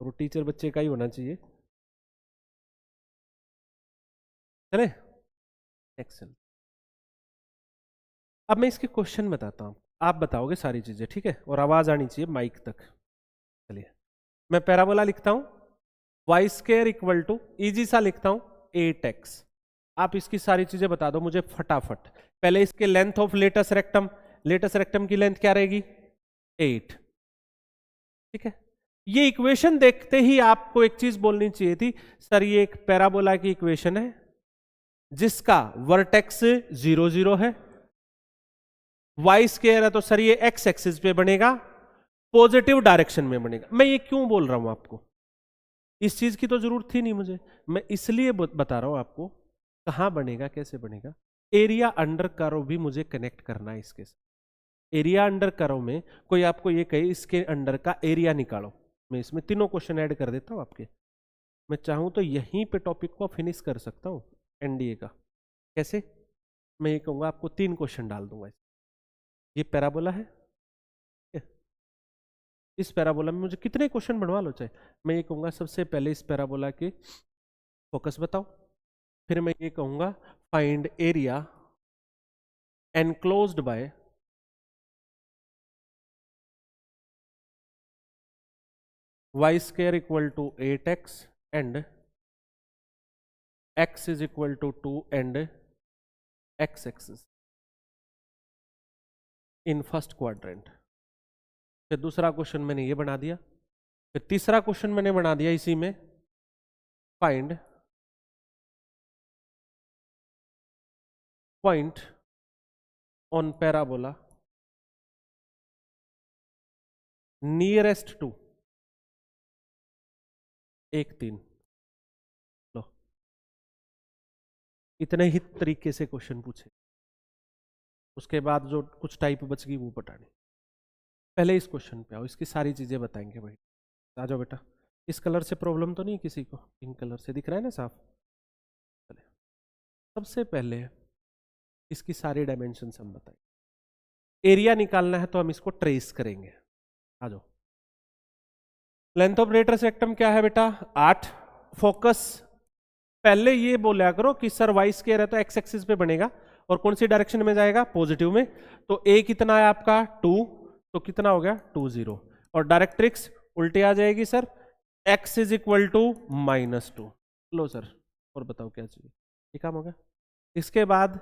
और वो टीचर बच्चे का ही होना चाहिए। चले एक्सेल। अब मैं इसके क्वेश्चन बताता हूँ, आप बताओगे सारी चीजें, ठीक है? और आवाज आनी चाहिए माइक तक। चलिए मैं पैराबोला लिखता हूँ, y² = इजी सा लिखता हूँ 8x। आप इसकी सारी चीजें बता दो मुझे फटाफट। पहले इसके length of latus rectum, latus rectum की लेंथ क्या रहेगी 8, ठीक है? ये इक्वेशन देखते ही आपको एक चीज बोलनी चाहिए थी, सर ये एक पैराबोला की इक्वेशन है जिसका वर्टेक्स 0 0 है, y² है तो सर ये x एक्सिस पे बनेगा, पॉजिटिव डायरेक्शन में बनेगा। मैं ये क्यों बोल रहा हूं आपको, इस चीज की तो जरूरत थी नहीं मुझे, मैं इसलिए बता रहा हूं आपको कहां बनेगा कैसे बनेगा। एरिया अंडर कर्व भी मुझे कनेक्ट करना है इसके साथ। एरिया अंडर कर्व में कोई आपको ये कहे इसके अंडर का एरिया निकालो, मैं इसमें तीनों क्वेश्चन ऐड कर देता हूं आपके। मैं चाहूं तो यहीं पे टॉपिक को फिनिश कर सकता हूं एनडीए का। कैसे? मैं ये कहूंगा आपको 3 क्वेश्चन डाल दूंगा। ये पैराबोला है, इस पैराबोला में मुझे कितने क्वेश्चन बनवा लो चाहे। मैं ये कहूंगा सबसे पहले इस पैराबोला के फोकस बताओ, फिर मैं ये कहूंगा find area enclosed bye y square equal to 8x and x is equal to 2 and x axis in first quadrant. फिर दूसरा क्वेश्चन मैंने ये बना दिया, फिर तीसरा क्वेश्चन मैंने बना दिया इसी में, find point on parabola nearest to 1 3। लो, इतने ही तरीके से क्वेश्चन पूछे, उसके बाद जो कुछ टाइप बच गई वो बतानी। पहले इस क्वेश्चन पे आओ, इसकी सारी चीजें बताएंगे भाई। आ जाओ बेटा। इस कलर से प्रॉब्लम तो नहीं किसी को? पिंक कलर से दिख रहा है ना साफ? चले, सबसे पहले इसकी सारी डायमेंशन हम बताएंगे। एरिया निकालना है तो हम इसको ट्रेस करेंगे। आ जाओ। लेंथ ऑफ रेटर सेक्टम क्या है बेटा? 8। फोकस पहले ये बोला करो कि सर वाई स्क्वायर है तो एक्स एक्सिस पे बनेगा और कौन सी डायरेक्शन में जाएगा? पॉजिटिव में। तो ए कितना है आपका? 2, तो कितना हो गया? 2 0। और डायरेक्ट्रिक्स उल्टी आ जाएगी sir, x is equal to -2। लो सर, और बताओ क्या चाहिए? ये काम हो गया। इसके बाद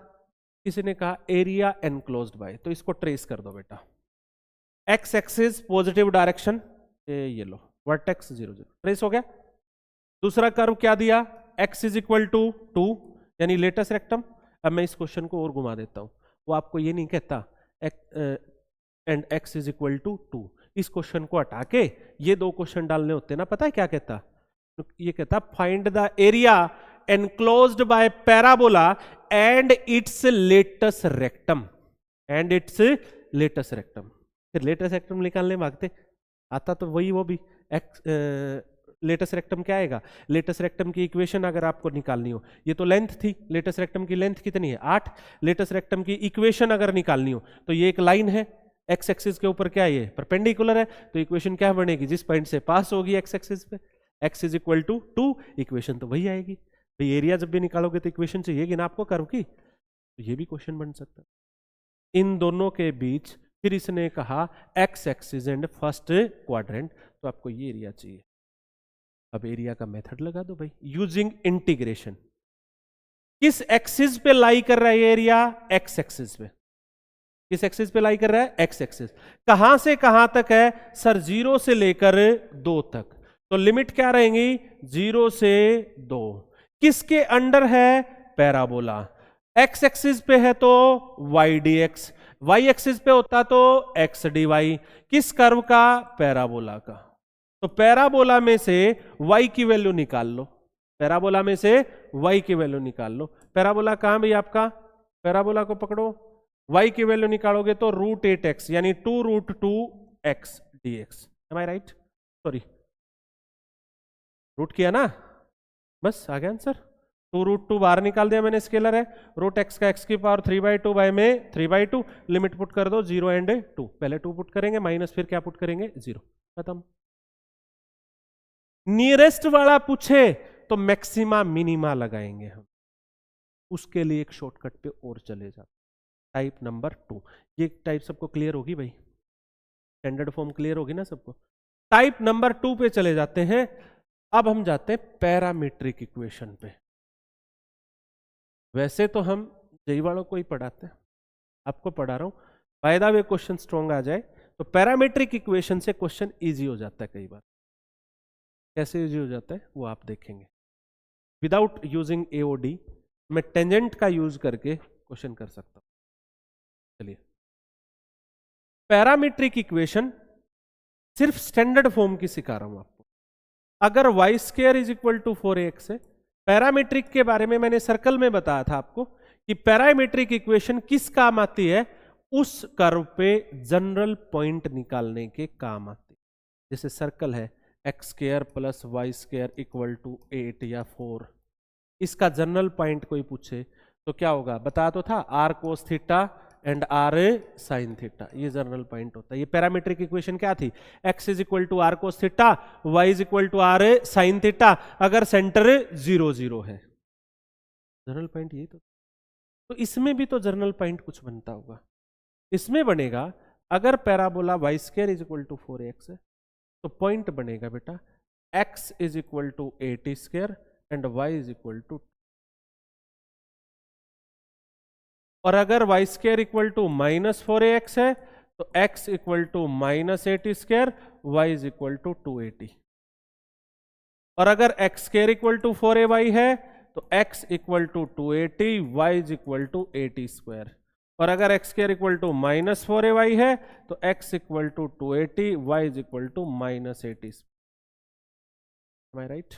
किसी ने कहा एरिया एनक्लोज्ड बाय, तो इसको ट्रेस कर दो बेटा। x एक्सिस पॉजिटिव डायरेक्शन, ये लो वर्टेक्स 0 0, ट्रेस हो गया। दूसरा कर्व क्या दिया? x इज इक्वल टू 2 यानी लेटेस्ट रेक्टम। अब मैं इस क्वेश्चन को और घुमा देता हूं, वो आपको ये नहीं कहता and x is equal to 2। इस क्वेश्चन को हटा के ये 2 क्वेश्चन डालने होते ना, पता है क्या कहता? ये कहता find the area enclosed bye parabola and it's latus rectum, and it's latus rectum. फिर लेटेस्ट रेक्टम निकालने मांगते, आता तो वही वो भी लेटेस्ट रेक्टम क्या आएगा? लेटेस्ट रेक्टम की इक्वेशन अगर आपको निकालनी हो, ये तो लेंथ थी, लेटेस्ट रेक्टम की लेंथ कितनी है? 8। लेटेस्ट रेक्टम की इक्वेशन अगर निकालनी हो तो ये एक लाइन है, एक्स एक्सिस के ऊपर क्या है? ये परपेंडिकुलर है, तो इक्वेशन क्या बनेगी? जिस पॉइंट से पास होगी एक्स एक्सिस पे, x is equal to 2, equation तो वही आएगी भाई। एरिया जब भी निकालोगे तो इक्वेशन चाहिएगी ना आपको कर्व की, तो ये भी क्वेश्चन बन सकता है। इन दोनों के बीच फिर इसने कहा x axis and first quadrant, तो आपको ये एरिया चाहिए। अब एरिया का मेथड लगा दो भाई, यूजिंग इंटीग्रेशन। किस एक्सिस पे लाई कर रहा है ये एरिया? एक्स एक्सिस पे। किस एक्सिस पे लाई कर रहा है? X axis. कहां से कहां तक है सर? 0 से लेकर 2 तक। तो लिमिट क्या रहेंगी? 0 से 2। किसके अंडर है? पैराबोला। एक्स एक्सिस पे है तो y d x, y axis पे होता तो एक्स डी वाई। किस कर्व का? पैराबोला का। तो पैराबोला में से y की वैल्यू निकाल लो, पैराबोला में से y की वैल्यू निकाल लो। पैराबोला कहां भाई आपका? पैराबोला को पकड़ो, y की वैल्यू निकालोगे तो √8x यानी 2√2x dx। M I right? Sorry, root किया ना, बस आ गया आंसर। 2√2 बाहर निकाल दिया मैंने, स्केलर है। √x का x की पावर 3/2 बाय में 3/2, लिमिट पुट कर दो 0 एंड 2। पहले 2 पुट करेंगे माइनस, फिर क्या पुट करेंगे? 0। खत्म। नियरेस्ट वाला पूछे तो मैक्सिमा मिनिमा लगाएंगे हम, उसके लिए एक शॉर्टकट पे और चले जाते। टाइप नंबर 2, ये टाइप सबको क्लियर होगी भाई? स्टैंडर्ड फॉर्म क्लियर होगी ना सबको? टाइप नंबर 2 पे चले जाते हैं। अब हम जाते हैं पैरामीट्रिक इक्वेशन पे। वैसे तो हम जेई वालों को ही पढ़ाते हैं, आपको पढ़ा रहा हूं। By the way question strong आ जाए तो पैरामीट्रिक इक्वेशन से क्वेश्चन इजी हो जाता है कई बार। कैसे यूज हो जाता है वो आप देखेंगे। विदाउट यूजिंग एओडी मैं टेंजेंट का यूज करके क्वेश्चन कर सकता हूं। चलिए, पैरामीट्रिक इक्वेशन सिर्फ स्टैंडर्ड फॉर्म की सिखा रहा हूं आपको। अगर y² is equal to 4ax है, पैरामीट्रिक के बारे में मैंने सर्कल में बताया था आपको कि पैरामीट्रिक इक्वेशन किस काम आती है, उस कर्व पे जनरल पॉइंट निकालने के काम आती है। जैसे सर्कल है x square plus y square equal to 8 या 4, इसका जनरल पॉइंट कोई पूछे तो क्या होगा, बता तो था, r cos theta and r sin theta, ये जनरल पॉइंट होता है। ये पैरामीट्रिक इक्वेशन क्या थी, x is equal to r cos theta, y is equal to r sin theta, अगर सेंटर 0 0 है, जनरल पॉइंट यही तो इसमें भी तो जनरल पॉइंट कुछ बनता होगा। इसमें बनेगा अगर parabola y square is equal to 4x है तो पॉइंट बनेगा बेटा x is equal to 8 square and y is equal to, और अगर Y square equal to -4ax है तो x equal to -8 square, y is equal to 280, और अगर x square equal to 4ay है तो x equal to 280, y is equal to 80 square, और अगर x square equal to -4ay है तो x equal to 280, y is equal to -80 square. Am I right?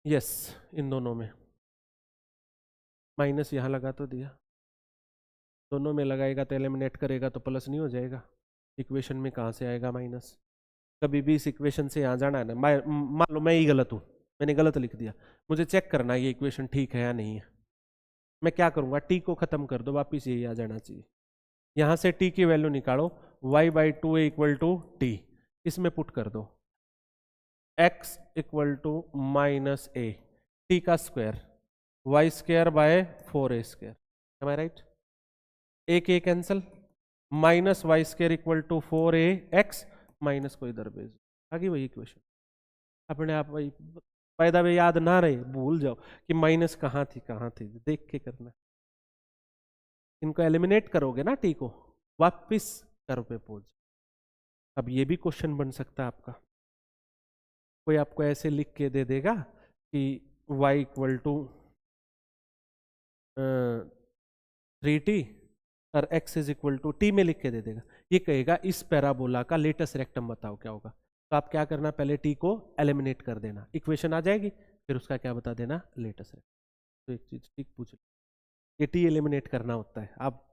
Yes, इन दोनों में माइनस यहां लगा तो दिया, दोनों में लगाएगा तो एलिमिनेट करेगा तो प्लस नहीं हो जाएगा, इक्वेशन में कहां से आएगा माइनस, कभी भी इस इक्वेशन से यहां जाना है ना, मान लो मैं ही गलत हूं, मैंने गलत लिख दिया, मुझे चेक करना ये इक्वेशन ठीक है या नहीं है, मैं क्या करूंगा, टी को खत्म कर दो, वापिस यही आ जाना चाहिए, यहां से टी की वैल्यू निकालो, y/2 इक्वल टू टी, इसमें पुट कर दो x equal to -a, t का square y square by 4a square, am I right, एक a cancel, minus y square equal to 4ax, minus को इधर भेज, आगे वही इक्वेशन, अपने आप वही पैदा में याद ना रहे, भूल जाओ कि माइनस कहाँ थी, देख के करना, इनको एलिमिनेट करोगे ना टी को, वापिस कर्व पे पहुंच। अब ये भी क्वेश्चन बन सकता है आपका, कोई आपको ऐसे लिख के दे देगा कि y इक्वल टू 3t और x is equal to t में लिख के दे देगा, ये कहेगा इस पैराबोला का लेटेस्ट रेक्टम बताओ क्या होगा, तो आप क्या करना, पहले t को एलिमिनेट कर देना, इक्वेशन आ जाएगी, फिर उसका क्या बता देना, लेटेस्ट रेक्टम। तो एक चीज ठीक पूछ, ये t एलिमिनेट करना होता है, आप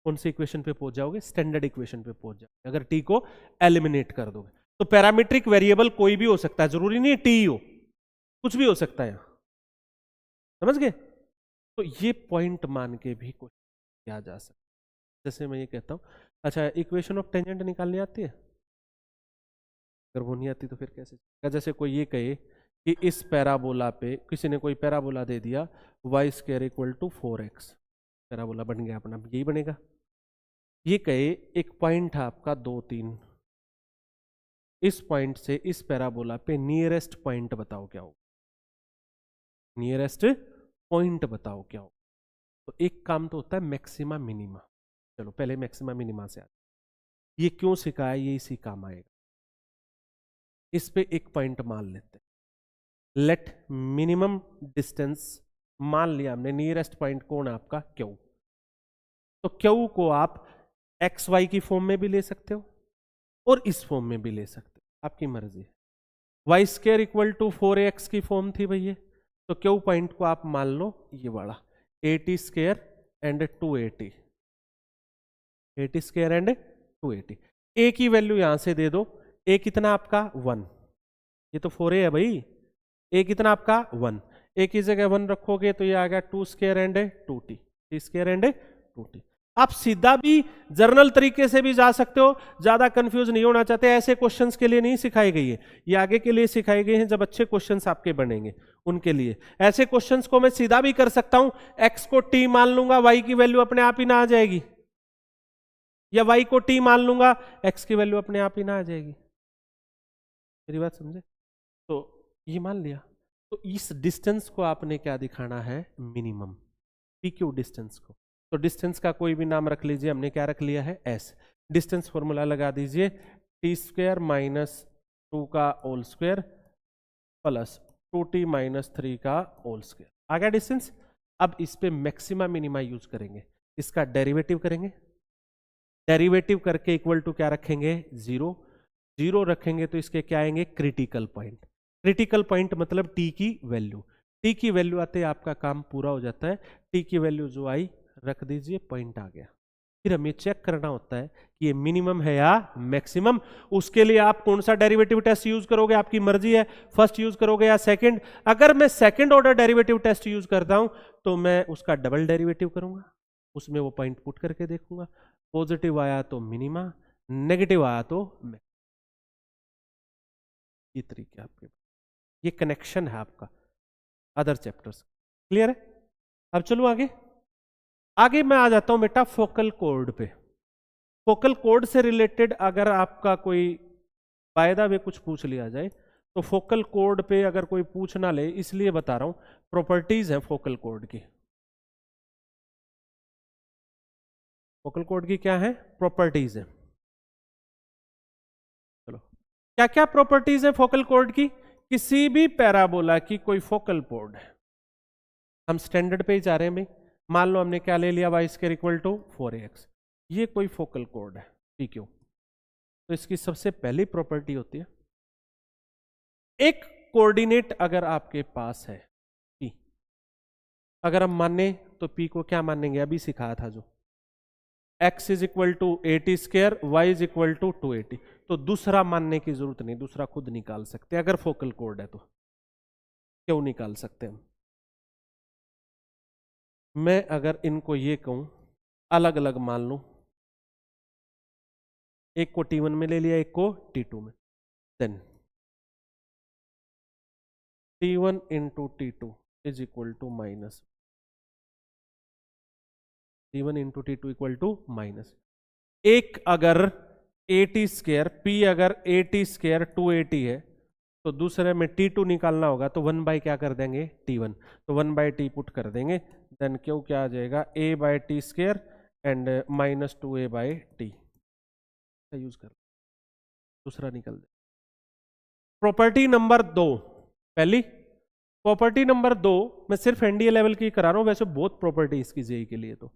कौन सी इक्वेशन पे पहुंच जाओगे, स्टैंडर्ड इक्वेशन पे पहुंच जाओगे अगर t को एलिमिनेट कर दोगे। तो पैरामीट्रिक वेरिएबल कोई भी हो सकता है, जरूरी नहीं है t हो, कुछ भी हो सकता है, समझ गए। तो ये पॉइंट मान के भी कुछ किया जा सकता है, जैसे मैं ये कहता हूं, अच्छा इक्वेशन ऑफ टेंजेंट निकालनी आती है, अगर वो नहीं आती तो फिर कैसे, जैसे कोई ये कहे कि इस पैराबोला पे, किसी ने कोई पैराबोला दे दिया y square equal to 4x, parabola बन गया अपना, यही बनेगा। ये कहे एक पॉइंट है आपका 2 3, इस पॉइंट से इस पैराबोला पे नियरेस्ट पॉइंट बताओ क्या हो, नियरेस्ट पॉइंट बताओ क्या हो। तो एक काम तो होता है मैक्सिमा मिनिमा, चलो पहले मैक्सिमा मिनिमा से आते, ये क्यों सिखाया, ये इसी काम आएगा। इस पे एक पॉइंट मान लेते हैं, लेट मिनिमम डिस्टेंस, मान लिया हमने नियरेस्ट पॉइंट कौन है आपका, क्यू, तो क्यू को आप एक्स वाई की फॉर्म में भी ले सकते हो और इस फॉर्म में भी ले सकते हो, आपकी मर्जी है। Y square equal to 4ax की फॉर्म थी भैया, तो क्यू पॉइंट को आप मान लो ये वाला 80 स्क्वायर एंड 280, 80 स्क्वायर एंड 280, ए की वैल्यू यहां से दे दो, ए कितना आपका 1, ये तो 4a है भाई, ए कितना आपका 1, ए की जगह 1 रखोगे तो ये आ गया 2 square and 2t, 3 square and 2t। आप सीधा भी जर्नल तरीके से भी जा सकते हो, ज्यादा कंफ्यूज नहीं होना चाहते, ऐसे क्वेश्चंस के लिए नहीं सिखाई गई है, ये आगे के लिए सिखाई गई है, जब अच्छे क्वेश्चंस आपके बनेंगे उनके लिए। ऐसे क्वेश्चंस को मैं सीधा भी कर सकता हूं, x को t मान लूंगा, y की वैल्यू अपने आप ही ना आ जाएगी, या y को t मान लूंगा, x की वैल्यू अपने आप ही ना आ जाएगी, मेरी बात समझे। तो ये मान लिया, तो इस डिस्टेंस को आपने क्या दिखाना है, मिनिमम, PQ डिस्टेंस को। तो डिस्टेंस का कोई भी नाम रख लीजिए, हमने क्या रख लिया है, s, डिस्टेंस फॉर्मूला लगा दीजिए, t स्क्वायर माइनस 2 का whole square plus 2t minus 3 का होल स्क्वायर, आ गया डिस्टेंस। अब इस पे मैक्सिमा मिनिमा यूज करेंगे, इसका डेरिवेटिव करेंगे, डेरिवेटिव करके इक्वल टू क्या रखेंगे, 0, 0 रखेंगे तो इसके क्या आएंगे, क्रिटिकल पॉइंट, क्रिटिकल पॉइंट मतलब टी की वैल्यू, टी की वैल्यू आते ही आपका काम पूरा हो जाता है। टी की वैल्यू जो आई रख दीजिए, पॉइंट आ गया। फिर हमें चेक करना होता है कि ये मिनिमम है या मैक्सिमम। उसके लिए आप कौन सा डेरिवेटिव टेस्ट यूज करोगे, आपकी मर्जी है, फर्स्ट यूज करोगे या सेकंड। अगर मैं second order derivative test use करता हूं तो मैं उसका डबल डेरिवेटिव करूंगा, उसमें वो पॉइंट पुट करके देखूंगा, पॉजिटिव आया तो मिनिमा, नेगेटिव आया तो मैक्सिमम। ये तरीके आपके, ये कनेक्शन है आपका अदर चैप्टर्स। क्लियर है? अब चलो आगे। आगे मैं आ जाता हूं बेटा फोकल कोड पे। फोकल कोड से रिलेटेड अगर आपका कोई बाय द वे कुछ पूछ लिया जाए तो फोकल कोड पे अगर कोई पूछ ना ले, इसलिए बता रहा हूं, प्रॉपर्टीज है फोकल कोड की। फोकल कोड की क्या है? प्रॉपर्टीज है। चलो, क्या क्या प्रॉपर्टीज है फोकल कोड की? किसी भी पैराबोला की कोई फोकल कोड है, हम स्टैंडर्ड पे ही जा रहे हैं भाई, मान लो हमने क्या ले लिया, y square equal to 4ax, ये कोई फोकल कोड है, ठीक है। तो इसकी सबसे पहली प्रॉपर्टी होती है, एक कोऑर्डिनेट अगर आपके पास है p, अगर हम माने तो p को क्या मानेंगे, अभी सिखाया था जो, x is equal to 80 square, y is equal to 280, तो दूसरा मानने की जरूरत नहीं, दूसरा खुद निकाल सकते हैं अगर फोकल कोड है तो। क्यों निकाल सकते हैं? मैं अगर इनको ये कहूं अलग अलग मान लूं, एक को T1 में ले लिया, एक को T2 में, then T1 into T2 is equal to minus, T1 into T2 equal to minus, एक अगर 80 स्क्वायर, P अगर 80 स्क्वायर 280 है तो दूसरे में T2 निकालना होगा, तो 1 बाई क्या कर देंगे, T1, तो 1 बाई टी पुट कर देंगे, देन क्यों क्या आ जाएगा, A by T square and minus 2A by T, use कर, दूसरा निकल दे। प्रॉपर्टी नंबर 2, पहली प्रॉपर्टी नंबर 2 मैं सिर्फ एनडीए लेवल की करा रहा हूं, वैसे बहुत प्रॉपर्टी इसकी जेई के लिए। तो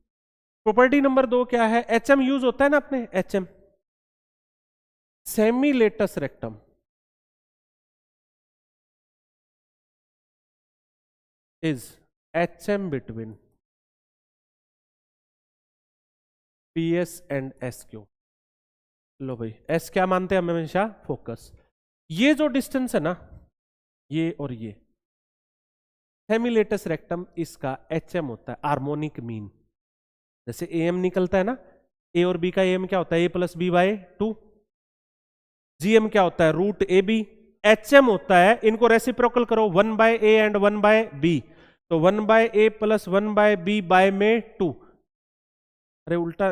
प्रॉपर्टी नंबर 2 क्या है, एचएम यूज होता है ना अपने, HM semi latus rectum is HM between PS and SQ. लो भाई, एस क्या मानते हैं हम हमेशा, फोकस। ये जो डिस्टेंस है ना, ये और ये सेमीलेटस रेक्टम, इसका एचएम होता है हार्मोनिक मीन। जैसे एम निकलता है ना, ए और बी का एम क्या होता है, ए प्लस बी बाय 2, जीएम क्या होता है, रूट ए बी, एचएम होता है, इनको रेसिप्रोकल करो, 1 by a and 1 by b, तो 1 by a plus 1 by b by में 2, अरे उल्टा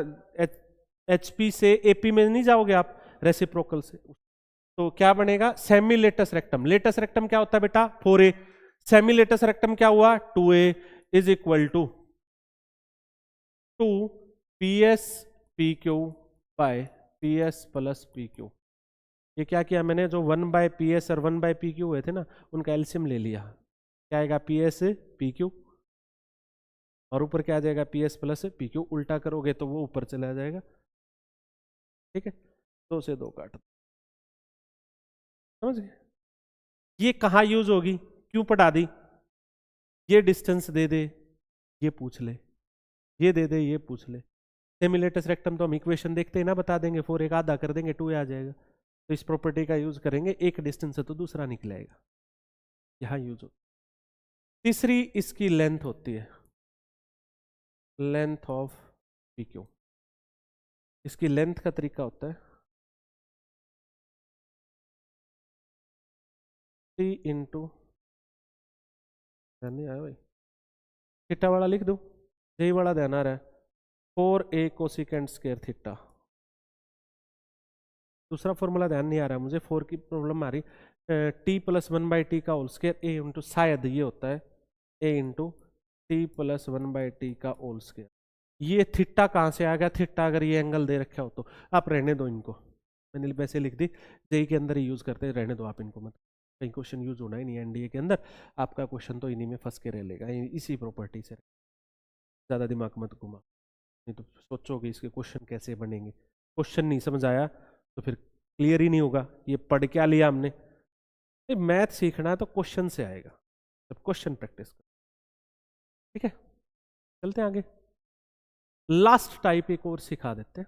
एचपी से एपी में नहीं जाओगे आप, रेसिप्रोकल से, तो क्या बनेगा, semi latus rectum. Latus rectum क्या होता है बेटा, 4a, सेमी लेटस रेक्टम क्या हुआ, 2a is equal to 2 p s p q by p s plus p q. ये क्या किया मैंने, जो 1 बाय पी एस और 1 बाय पी क्यू हुए थे ना, उनका एलसीएम ले लिया, क्या आएगा, पी एस पी क्यू, और ऊपर क्या आ जाएगा, P s plus p Q, उल्टा करोगे तो वो ऊपर चला जाएगा, ठीक है, 2 से 2 काट, समझ गए। ये कहाँ यूज होगी, क्यों पढ़ा दी, ये डिस्टेंस दे दे ये पूछ ले, ये दे दे ये पूछ ले, सेमीलेटस रेक्टम तो हम इक्वेशन देखते हैं ना, बता देंगे, 4 एक आधा कर देंगे, 2 आ जाएगा, तो इस प्रॉपर्टी का यूज करेंगे, एक डिस्टेंस है तो दूसरा निकलेगा, यहां यूज हो। तीसरी इसकी लेंथ होती है, लेंथ ऑफ पी क्यू। इसकी लेंथ का तरीका होता है 3 इंटू, नहीं आया भाई, थीटा वाला लिख दो, यही वाला ध्यान आ रहा है, 4a कोसिकेंट स्क्वायर थीटा। दूसरा फॉर्मूला ध्यान नहीं आ रहा मुझे, 4 की प्रॉब्लम आ रही, टी प्लस 1 बाई टी का होल स्क्वायर, ए इंटू, शायद ये होता है a into t plus 1 by t का होल स्क्वायर। ये थीटा कहाँ से आ गया, थीटा अगर ये एंगल दे रखा हो तो आप रहने दो इनको, मैंने वैसे लिख दी, जेई के अंदर ही यूज करते, रहने दो आप इनको, मत कहीं क्वेश्चन यूज होना ही नहीं एनडीए के अंदर, आपका क्वेश्चन तो इन्हीं में फंस के रह लेगा, इसी प्रॉपर्टी से, ज्यादा दिमाग मत घुमा, नहीं तो सोचोगे इसके क्वेश्चन कैसे बनेंगे, क्वेश्चन नहीं समझ आया तो फिर क्लियर ही नहीं होगा, ये पढ़ क्या लिया हमने, मैथ सीखना है तो क्वेश्चन से आएगा, जब क्वेश्चन प्रैक्टिस कर। ठीक है, चलते हैं आगे। लास्ट टाइप एक और सिखा देते हैं।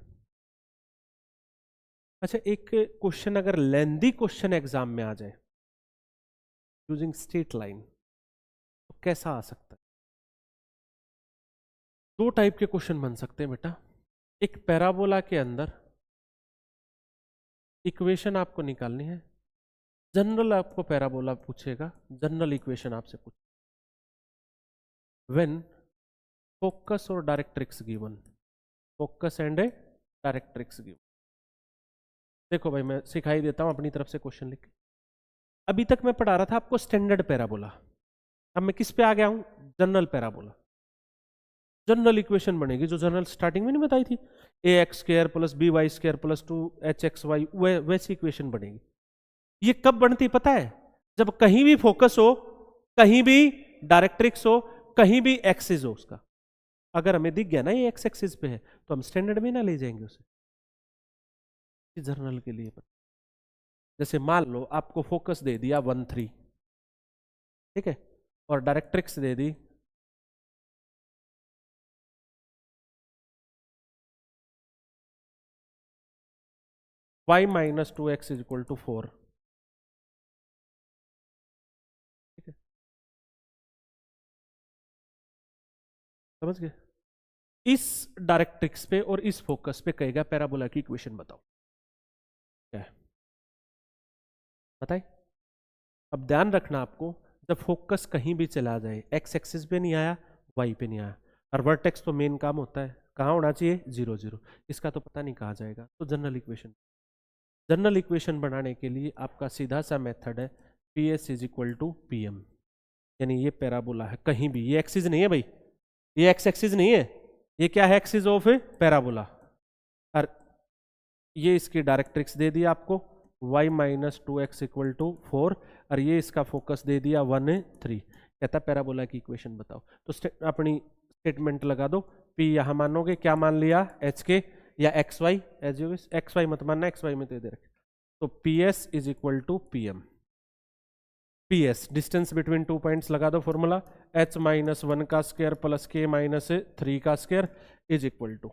अच्छा, एक क्वेश्चन अगर लेंदी क्वेश्चन एग्जाम में आ जाए यूजिंग स्ट्रेट लाइन तो कैसा आ सकता है? दो टाइप के क्वेश्चन बन सकते हैं बेटा। एक पैराबोला के अंदर इक्वेशन आपको निकालनी है, जनरल आपको पैराबोला पूछेगा, जनरल इक्वेशन आपसे पूछ, व्हेन फोकस और directrix given, focus and directrix given. देखो भाई, मैं सिखाई देता हूं अपनी तरफ से क्वेश्चन लिख के। अभी तक मैं पढ़ा रहा था आपको स्टैंडर्ड पैराबोला, अब मैं किस पे आ गया हूं? General parabola. जनरल इक्वेशन बनेगी जो जनरल स्टार्टिंग में नहीं बताई थी, a x square plus b y square plus 2h(x)y, वैसी इक्वेशन बनेगी। ये कब बनती पता है? जब कहीं भी फोकस हो, कहीं भी डायरेक्ट्रिक्स हो, कहीं भी एक्सिस हो उसका। अगर हमें दिख गया ना ये एक्स एक्सिस पे है तो हम स्टैंडर्ड में ना ले जाएंगे उसे, जनरल के लिए। जैसे मान लो आपको फोकस दे दिया 1 3, ठीक है, और डायरेक्ट्रिक्स दे दी y - 2x = 4, ठीक है, समझ गए? इस डायरेक्ट्रिक्स पे और इस फोकस पे कहेगा पैराबोला की इक्वेशन बताओ, क्या है बताए? अब ध्यान रखना आपको, जब फोकस कहीं भी चला जाए, एक्स एक्सिस पे नहीं आया, वाई पे नहीं आया, और वर्टेक्स तो मेन काम होता है कहाँ होना चाहिए? 0 0, इसका तो पता नहीं कहाँ जाएगा, तो जनरल इक्वेशन। जनरल इक्वेशन बनाने के लिए आपका सीधा सा मेथड है PS = PM, यानी ये पैराबोला है कहीं भी, ये एक्सिस नहीं है भाई, ये एक्स एक्सिस नहीं है, ये क्या है? Axis of parabola. और ये इसकी डायरेक्ट्रिक्स दे दिया आपको y - 2x = 4, और ये इसका फोकस दे दिया 1 3, कहता पैराबोला की इक्वेशन बताओ। तो अपनी स्टेटमेंट लगा दो, P यहां मानोगे, क्या मान लिया? HK या XY, as you wish, XY मत मानना, XY में दे रखे। तो PS = PM। PS distance between 2 points लगा दो फॉर्मूला, h - 1 का स्क्वायर प्लस k - 3 का स्क्वायर =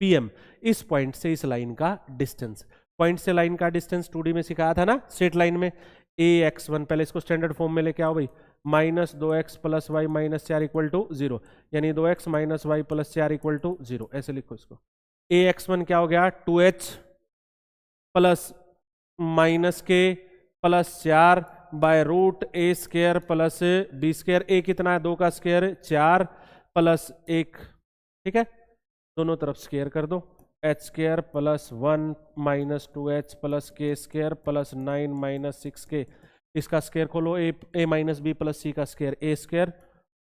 PM, इस पॉइंट से इस लाइन का डिस्टेंस। पॉइंट से लाइन का डिस्टेंस 2D में सिखाया था ना, स्ट्रेट लाइन में। AX1, पहले इसको स्टैंडर्ड फॉर्म में लेके आओ भाई, -2x + y - 4 = 0, यानी 2x - y + 4 = 0, ऐसे लिखो इसको। AX1 क्या हो गया? 2h plus -k plus 4 by root a² plus b²। a कितना है? 2 का स्क्वायर 4 प्लस 1, ठीक है, दोनों तरफ स्क्वायर कर दो, h² plus 1 - 2h plus k² plus 9 - 6k, इसका स्क्वायर खोलो, a - b प्लस c का square a²,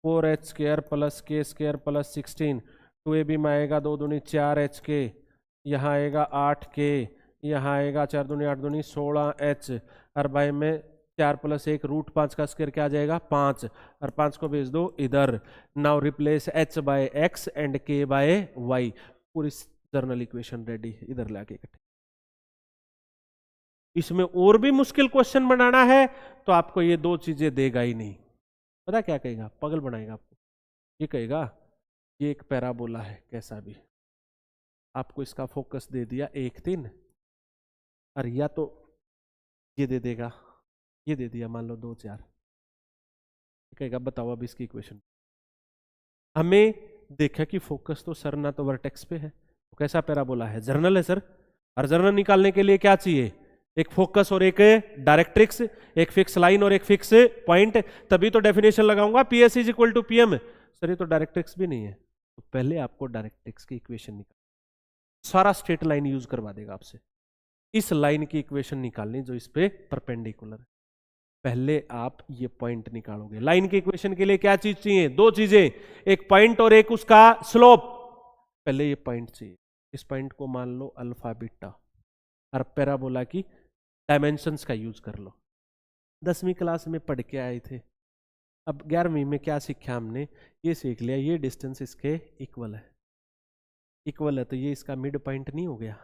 4h² plus k² plus 16, 2ab में आएगा 2 दूनी 4hk, यहाँ आएगा 8k, यहाँ आएगा 4 दूनी 8 दूनी 16h, और बाय में 4 + 1 √5 का स्क्वायर क्या आ जाएगा? 5, और 5 को भेज दो इधर। Now replace h by x and k by y। पूरी जनरल इक्वेशन रेडी है, इधर लाके इकट्ठे। इसमें और भी मुश्किल क्वेश्चन बनाना है तो आपको ये दो चीजें देगा ही नहीं। पता क्या कहेगा? पागल बनाएगा आपको। ये कहेगा ये एक पैराबोला है, कैसा भी, आपको इसका फोकस दे दिया 1 3, और या तो ये दे देगा, ये दे दिया मान लो 2 4, कहेगा बताओ अब इसकी इक्वेशन। हमें देखा कि फोकस तो सर ना तो वर्टेक्स पे है, तो कैसा पैराबोला है? जर्नल है सर। और जर्नल निकालने के लिए क्या चाहिए? एक फोकस और एक डायरेक्ट्रिक्स, एक फिक्स लाइन और एक फिक्स पॉइंट, तभी तो डेफिनेशन लगाऊंगा PS = PM। सर ये तो डायरेक्ट्रिक्स भी नहीं है, तो पहले आपको डायरेक्ट्रिक्स की इक्वेशन निकाल, सारा स्ट्रेट लाइन यूज करवा देगा आपसे। इस लाइन की इक्वेशन निकालनी जो इस पे परपेंडिकुलर है, पहले आप ये पॉइंट निकालोगे। लाइन की इक्वेशन के लिए क्या चीज चाहिए? 2 चीजें, एक पॉइंट और एक उसका स्लोप। पहले ये पॉइंट चाहिए, इस पॉइंट को मान लो अल्फा बीटा, और पैराबोला की डायमेंशंस का यूज कर लो। 10वीं क्लास में पढ़ के आए थे। अब 11वीं में क्या सीखा हमने? ये सीख लिया ये डिस्टेंस इसके इक्वल है, इक्वल है तो ये इसका मिड पॉइंट नहीं हो गया?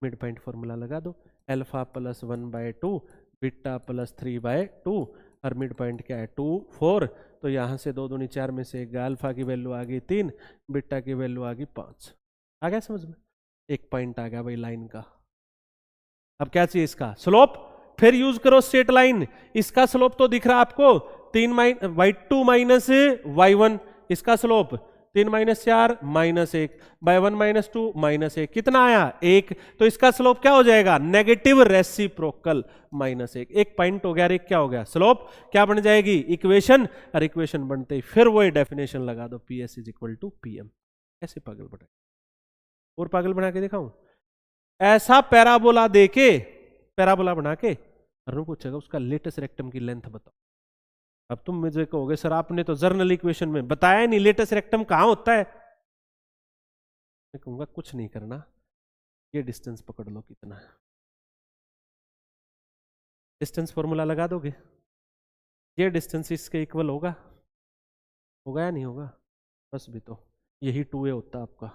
मिड पॉइंट फॉर्मूला लगा दो, अल्फा + 1/2 बीटा प्लस 3/2 और मिड पॉइंट क्या है 2 4, तो यहाँ से 2 दूनी 4 में से एक गया, अल्फा की वैल्यू आ गई 3, बीटा की वैल्यू आ गई 5। आ गया समझ में? एक पॉइंट आ गया भाई लाइन का। अब क्या चाहिए इसका स्लोप, फिर यूज करो स्ट्रेट लाइन। इसका स्लोप तो दिख रहा आपको 3y2 माइनस y1, इसका स्लोप 3 - 4 -1 बाय 1 - 2 -1, कितना आया 1, तो इसका स्लोप क्या हो जाएगा नेगेटिव रेसिप्रोकल -1। एक पॉइंट हो गया और एक क्या हो गया स्लोप, क्या बन जाएगी इक्वेशन, और इक्वेशन बनते ही फिर वही डेफिनेशन लगा दो PS = PM। ऐसे पागल बना, और पागल बना के दिखाऊं, ऐसा पैराबोला देके, पैराबोला बना के अरुण पूछेगा उसका लेटेस्ट रेक्टम की लेंथ बताओ। अब तुम मुझे कहोगे सर आपने तो जर्नल इक्वेशन में बताया नहीं लेटेस्ट रेक्टम कहां होता है। मैं कहूंगा कुछ नहीं करना, ये डिस्टेंस पकड़ लो कितना है, डिस्टेंस फॉर्मूला लगा दोगे, ये डिस्टेंस इसके इक्वल होगा, होगा या नहीं होगा, बस भी तो यही 2a होता आपका,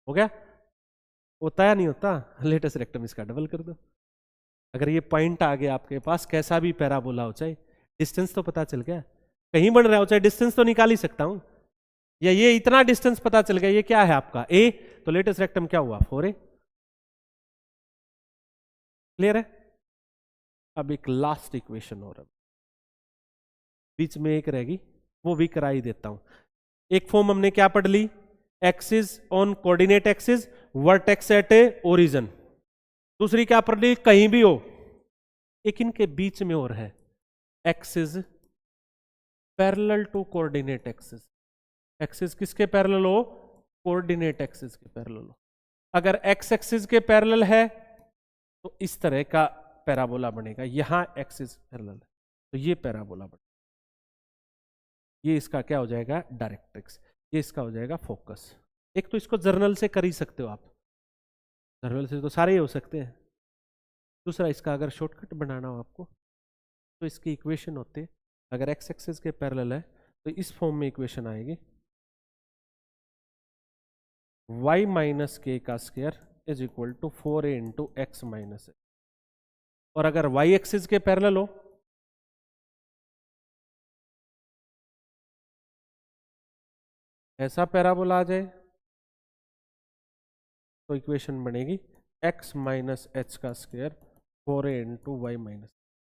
हो गया, होता या नहीं होता, लेटेस्ट रेक्टम इसका डबल कर दो। अगर ये पॉइंट आ गया आपके पास, कैसा भी पैराबोला हो, चाहे डिस्टेंस तो पता चल गया, कहीं बन रहा हो चाहे डिस्टेंस तो निकाल ही सकता हूं, या ये इतना डिस्टेंस पता चल गया, ये क्या है आपका a, तो लेटेस्ट रेक्टम क्या हुआ 4a। क्लियर है? अब एक लास्ट इक्वेशन और बीच में एक रहेगी, वो भी करा ही देता हूं। एक फॉर्म हमने क्या पढ़ ली, axis on coordinate axis, vertex at a origin. दूसरी क्या पढ़ ली, कहीं भी हो, एक इनके बीच में और है, axis parallel to coordinate axis. Axis किसके पैरेलल हो, कोऑर्डिनेट एक्सिस के पैरेलल हो। अगर एक्स एक्सिस के पैरेलल है तो इस तरह का पैराबोला बनेगा, यहां एक्सिस पैरेलल है तो ये पैराबोला बनेगा, ये इसका क्या हो जाएगा डायरेक्ट्रिक्स, ये इसका हो जाएगा फोकस। एक तो इसको जर्नल से कर ही सकते हो आप, जर्नल से तो सारे ही हो सकते हैं। दूसरा इसका अगर शॉर्टकट बनाना हो आपको तो इसकी इक्वेशन होते, अगर एक्स एक्सिस के पैरेलल है तो इस फॉर्म में इक्वेशन आएगी y - k का square is equal to 4a × x - a। और अगर y एक्सिस के पैरेलल हो ऐसा पैराबोला आ जाए तो इक्वेशन बनेगी x - h का स्क्वायर 4a × y -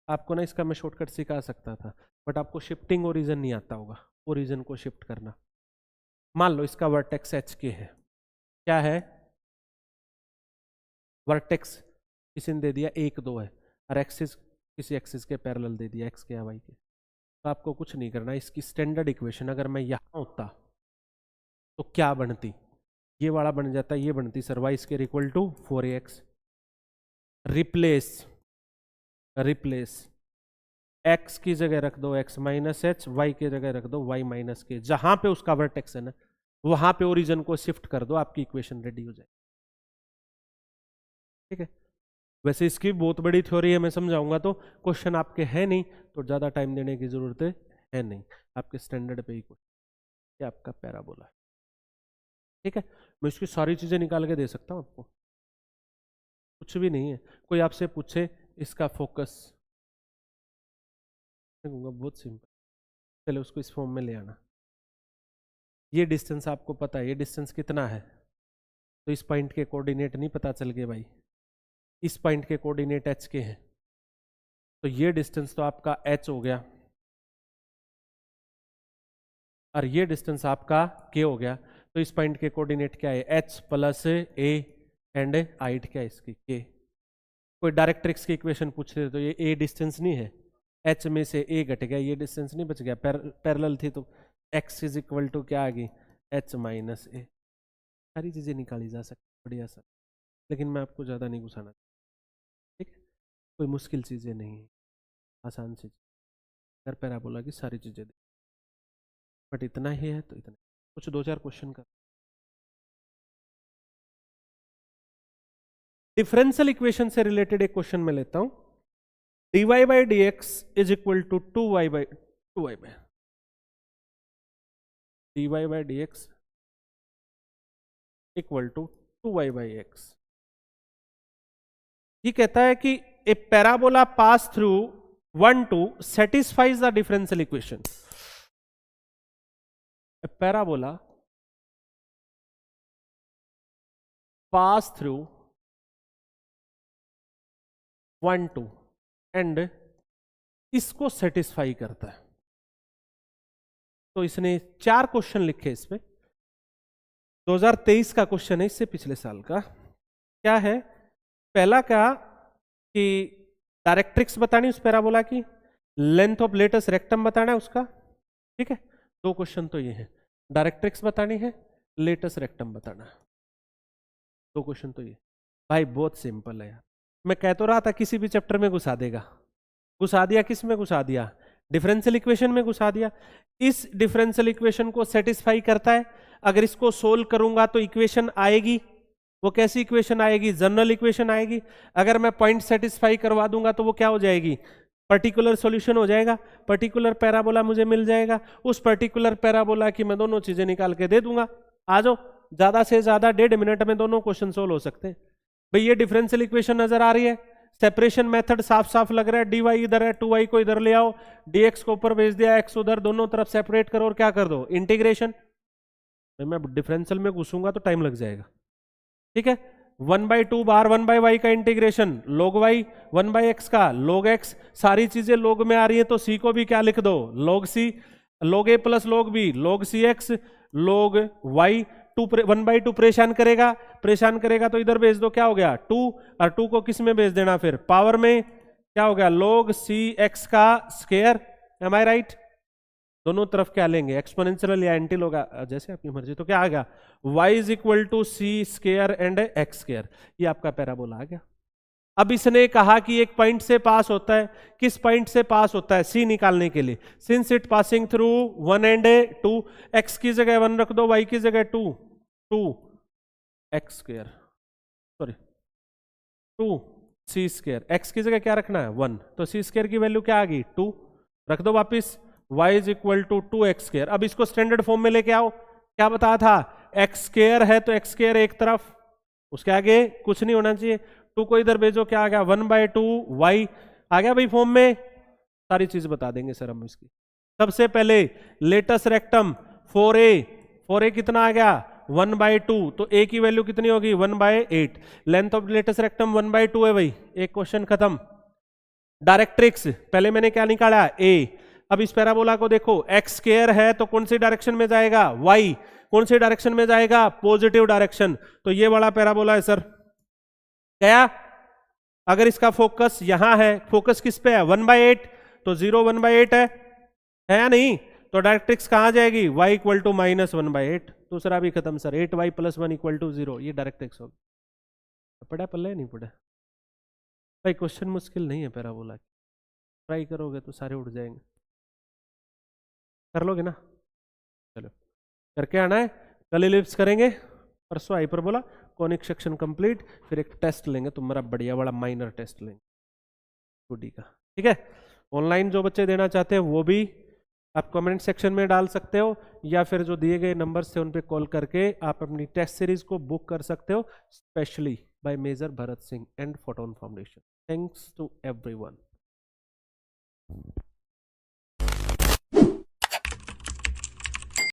आपको ना इसका मैं शॉर्टकट सिखा सकता था, बट आपको शिफ्टिंग ओरिजिन नहीं आता होगा, ओरिजिन को शिफ्ट करना। मान लो इसका वर्टेक्स एच के है, क्या है वर्टेक्स किसी ने दे दिया 1 2 है, और एक्सिस किसी एक्सिस के पैरेलल दे दिया एक्स के या वाई के, तो आपको कुछ नहीं करना। इसकी स्टैंडर्ड इक्वेशन अगर मैं यहां होता तो क्या बनती, ये वाला बन जाता, ये बनती सर y square equal to 4ax। Replace x की जगह रख दो x - h, y की जगह रख दो y - k, जहां पे उसका वर्टेक्स है ना वहां पे ओरिजिन को शिफ्ट कर दो, आपकी इक्वेशन रेडी हो जाए। ठीक है, वैसे इसकी बहुत बड़ी थ्योरी है, मैं समझाऊंगा तो क्वेश्चन आपके है नहीं तो ज्यादा टाइम देने की जरूरत है नहीं, आपके स्टैंडर्ड पे ही क्वेश्चन, आपका पैराबोला है। ठीक है, मैं इसकी सारी चीजें निकाल के दे सकता हूं आपको, कुछ भी नहीं है। कोई आपसे पूछे इसका फोकस, मैं कहूंगा बहुत सिंपल, चलो उसको इस फॉर्म में ले आना। ये डिस्टेंस आपको पता है, ये डिस्टेंस कितना है, तो इस पॉइंट के कोऑर्डिनेट नहीं पता चल गए भाई, इस पॉइंट के कोऑर्डिनेट h के हैं, तो ये डिस्टेंस तो आपका h हो गया, और ये डिस्टेंस आपका k हो गया, तो इस पॉइंट के कोऑर्डिनेट क्या है h + a एंड हाइट क्या है इसकी k। कोई डायरेक्ट्रिक्स की इक्वेशन पूछते तो ये a डिस्टेंस नहीं है, h में से a घट गया, ये डिस्टेंस नहीं बच गया, पैरेलल थी तो x इज इक्वल टू क्या आ गई h - a। सारी चीजें निकाली जा सकती, बढ़िया सर, लेकिन मैं आपको ज्यादा नहीं घुसाना, ठीक है, कोई मुश्किल चीजें नहीं है, आसान चीज, अगर पैराबोला की सारी चीजें, बट इतना ही है तो इतना, कुछ 2-4 क्वेश्चन का। डिफरेंशियल इक्वेशन से रिलेटेड एक क्वेश्चन मैं लेता हूं, dy/dx is equal to 2y/2y dy/dx equal to 2y/x। ये कहता है कि a parabola pass through 1 2 satisfies the differential equation. A parabola pass through 1 2 and इसको सेटिस्फाई करता है। तो इसने 4 क्वेश्चन लिखे इसमें। 2023 का क्वेश्चन है, इससे पिछले साल का। क्या है? पहला कहा कि डायरेक्ट्रिक्स बतानी उस पैराबोला की, लेंथ ऑफ लेटस रेक्टम बताना है उसका, ठीक है। 2 क्वेश्चन तो ये है, डायरेक्ट्रिक्स बतानी है, लेटस रेक्टम बताना है। 2 क्वेश्चन तो ये भाई बहुत सिंपल है यार। मैं कह तो रहा था किसी भी चैप्टर में घुसा देगा, घुसा दिया। किस में घुसा दिया? डिफरेंशियल इक्वेशन में घुसा दिया। इस डिफरेंशियल इक्वेशन को सेटिस्फाई करता है। अगर इसको सोल्व करूंगा तो इक्वेशन आएगी। वो कैसी इक्वेशन आएगी? जनरल इक्वेशन आएगी। अगर मैं पॉइंट सेटिस्फाई करवा दूंगा तो वो क्या हो जाएगी? पर्टिकुलर सॉल्यूशन हो जाएगा। पर्टिकुलर पैराबोला मुझे मिल जाएगा। उस पर्टिकुलर पैराबोला की मैं दोनों चीजें निकाल के दे दूंगा। आ जाओ, ज्यादा से ज्यादा 1.5 मिनट में दोनों क्वेश्चन सोल्व हो सकते हैं। भाई ये डिफरेंशियल इक्वेशन नजर आ रही है, सेपरेशन मेथड साफ साफ लग रहा है। dy इधर है, 2y को इधर ले आओ, dx को ऊपर भेज दिया, x उधर, दोनों तरफ सेपरेट करो और क्या कर दो? इंटीग्रेशन। मैं डिफरेंशियल में घुसूंगा तो टाइम लग जाएगा, ठीक है। 1/2 बार 1/y का इंटीग्रेशन, log y, 1/x का log x, सारी चीजें log में आ रही है तो c को भी क्या लिख दो? log c, log a plus log b, log cx, log y। 1/2 परेशान करेगा तो इधर भेज दो, क्या हो गया? 2, और 2 को किस में भेज देना फिर? पावर में। क्या हो गया? log cx का स्क्वायर। Am I right? दोनों तरफ क्या लेंगे? एक्सपोनेंशियल या एंटी लोग, जैसे आपकी मर्जी। तो क्या आ गया? y is equal to c square and x square. ये आपका पैराबोला आ गया। अब इसने कहा कि एक पॉइंट से पास होता है। किस पॉइंट से पास होता है? सी निकालने के लिए। Since it passing through 1 and 2, x की जगह 1 रख दो, वाई की जगह 2 एक्स स्क्वायर, सॉरी 2 सी स्क्वायर। एक्स की जगह क्या रखना है? 1। तो सी स्क्वायर की वैल्यू क्या आ गई? 2 रख दो वापिस। y is equal to 2x square. अब इसको स्टैंडर्ड फॉर्म में लेके आओ। क्या बताया था? एक्स स्क्वायर है तो एक्स स्क्वायर एक तरफ, उसके आगे कुछ नहीं होना चाहिए। 2 को इधर भेजो, क्या आ गया? 1/2 y आ गया भाई फॉर्म में। सारी चीज बता देंगे सर हम इसकी। सबसे पहले लेटस रेक्टम 4a कितना आ गया? 1/2। तो a की वैल्यू कितनी होगी? 1/8। लेंथ ऑफ लेटस रेक्टम 1/2 है भाई। एक क्वेश्चन खत्म। डायरेक्ट्रिक्स पहले मैंने क्या निकाला? a। अब इस पैराबोला को देखो, एक्स स्क्वायर है तो कौन सी डायरेक्शन में जाएगा? y। कौन सी डायरेक्शन में जाएगा? Positive direction. तो ये बड़ा पैराबोला है सर। क्या? अगर इसका फोकस यहां है, फोकस किस पे है? 1/8, तो 0 1/8 है या नहीं? तो डायरेक्ट्रिक्स कहां जाएगी? y equal to -1/8। दूसरा भी खत्म सर। 8y + 1 equal to 0। ये डायरेक्ट्रिक्स होगी। पढ़ा पल्ले नहीं पढ़ा भाई? क्वेश्चन मुश्किल नहीं है पैराबोला की, ट्राई करोगे तो सारे उड़ जाएंगे। कर लोगे ना? चलो करके आना है। कल इलिप्स करेंगे, परसों हाइपरबोला, कॉनिक सेक्शन कंप्लीट, फिर एक टेस्ट लेंगे तुम्हारा बढ़िया बड़ा माइनर टेस्ट लेंगे 2D का, ठीक है। ऑनलाइन जो बच्चे देना चाहते हैं वो भी आप कमेंट सेक्शन में डाल सकते हो, या फिर जो दिए गए नंबर से उन पे कॉल करके आप अपनी टेस्ट सीरीज को बुक कर सकते हो, specially by major Bharat Singh and photon foundation. Thanks to everyone.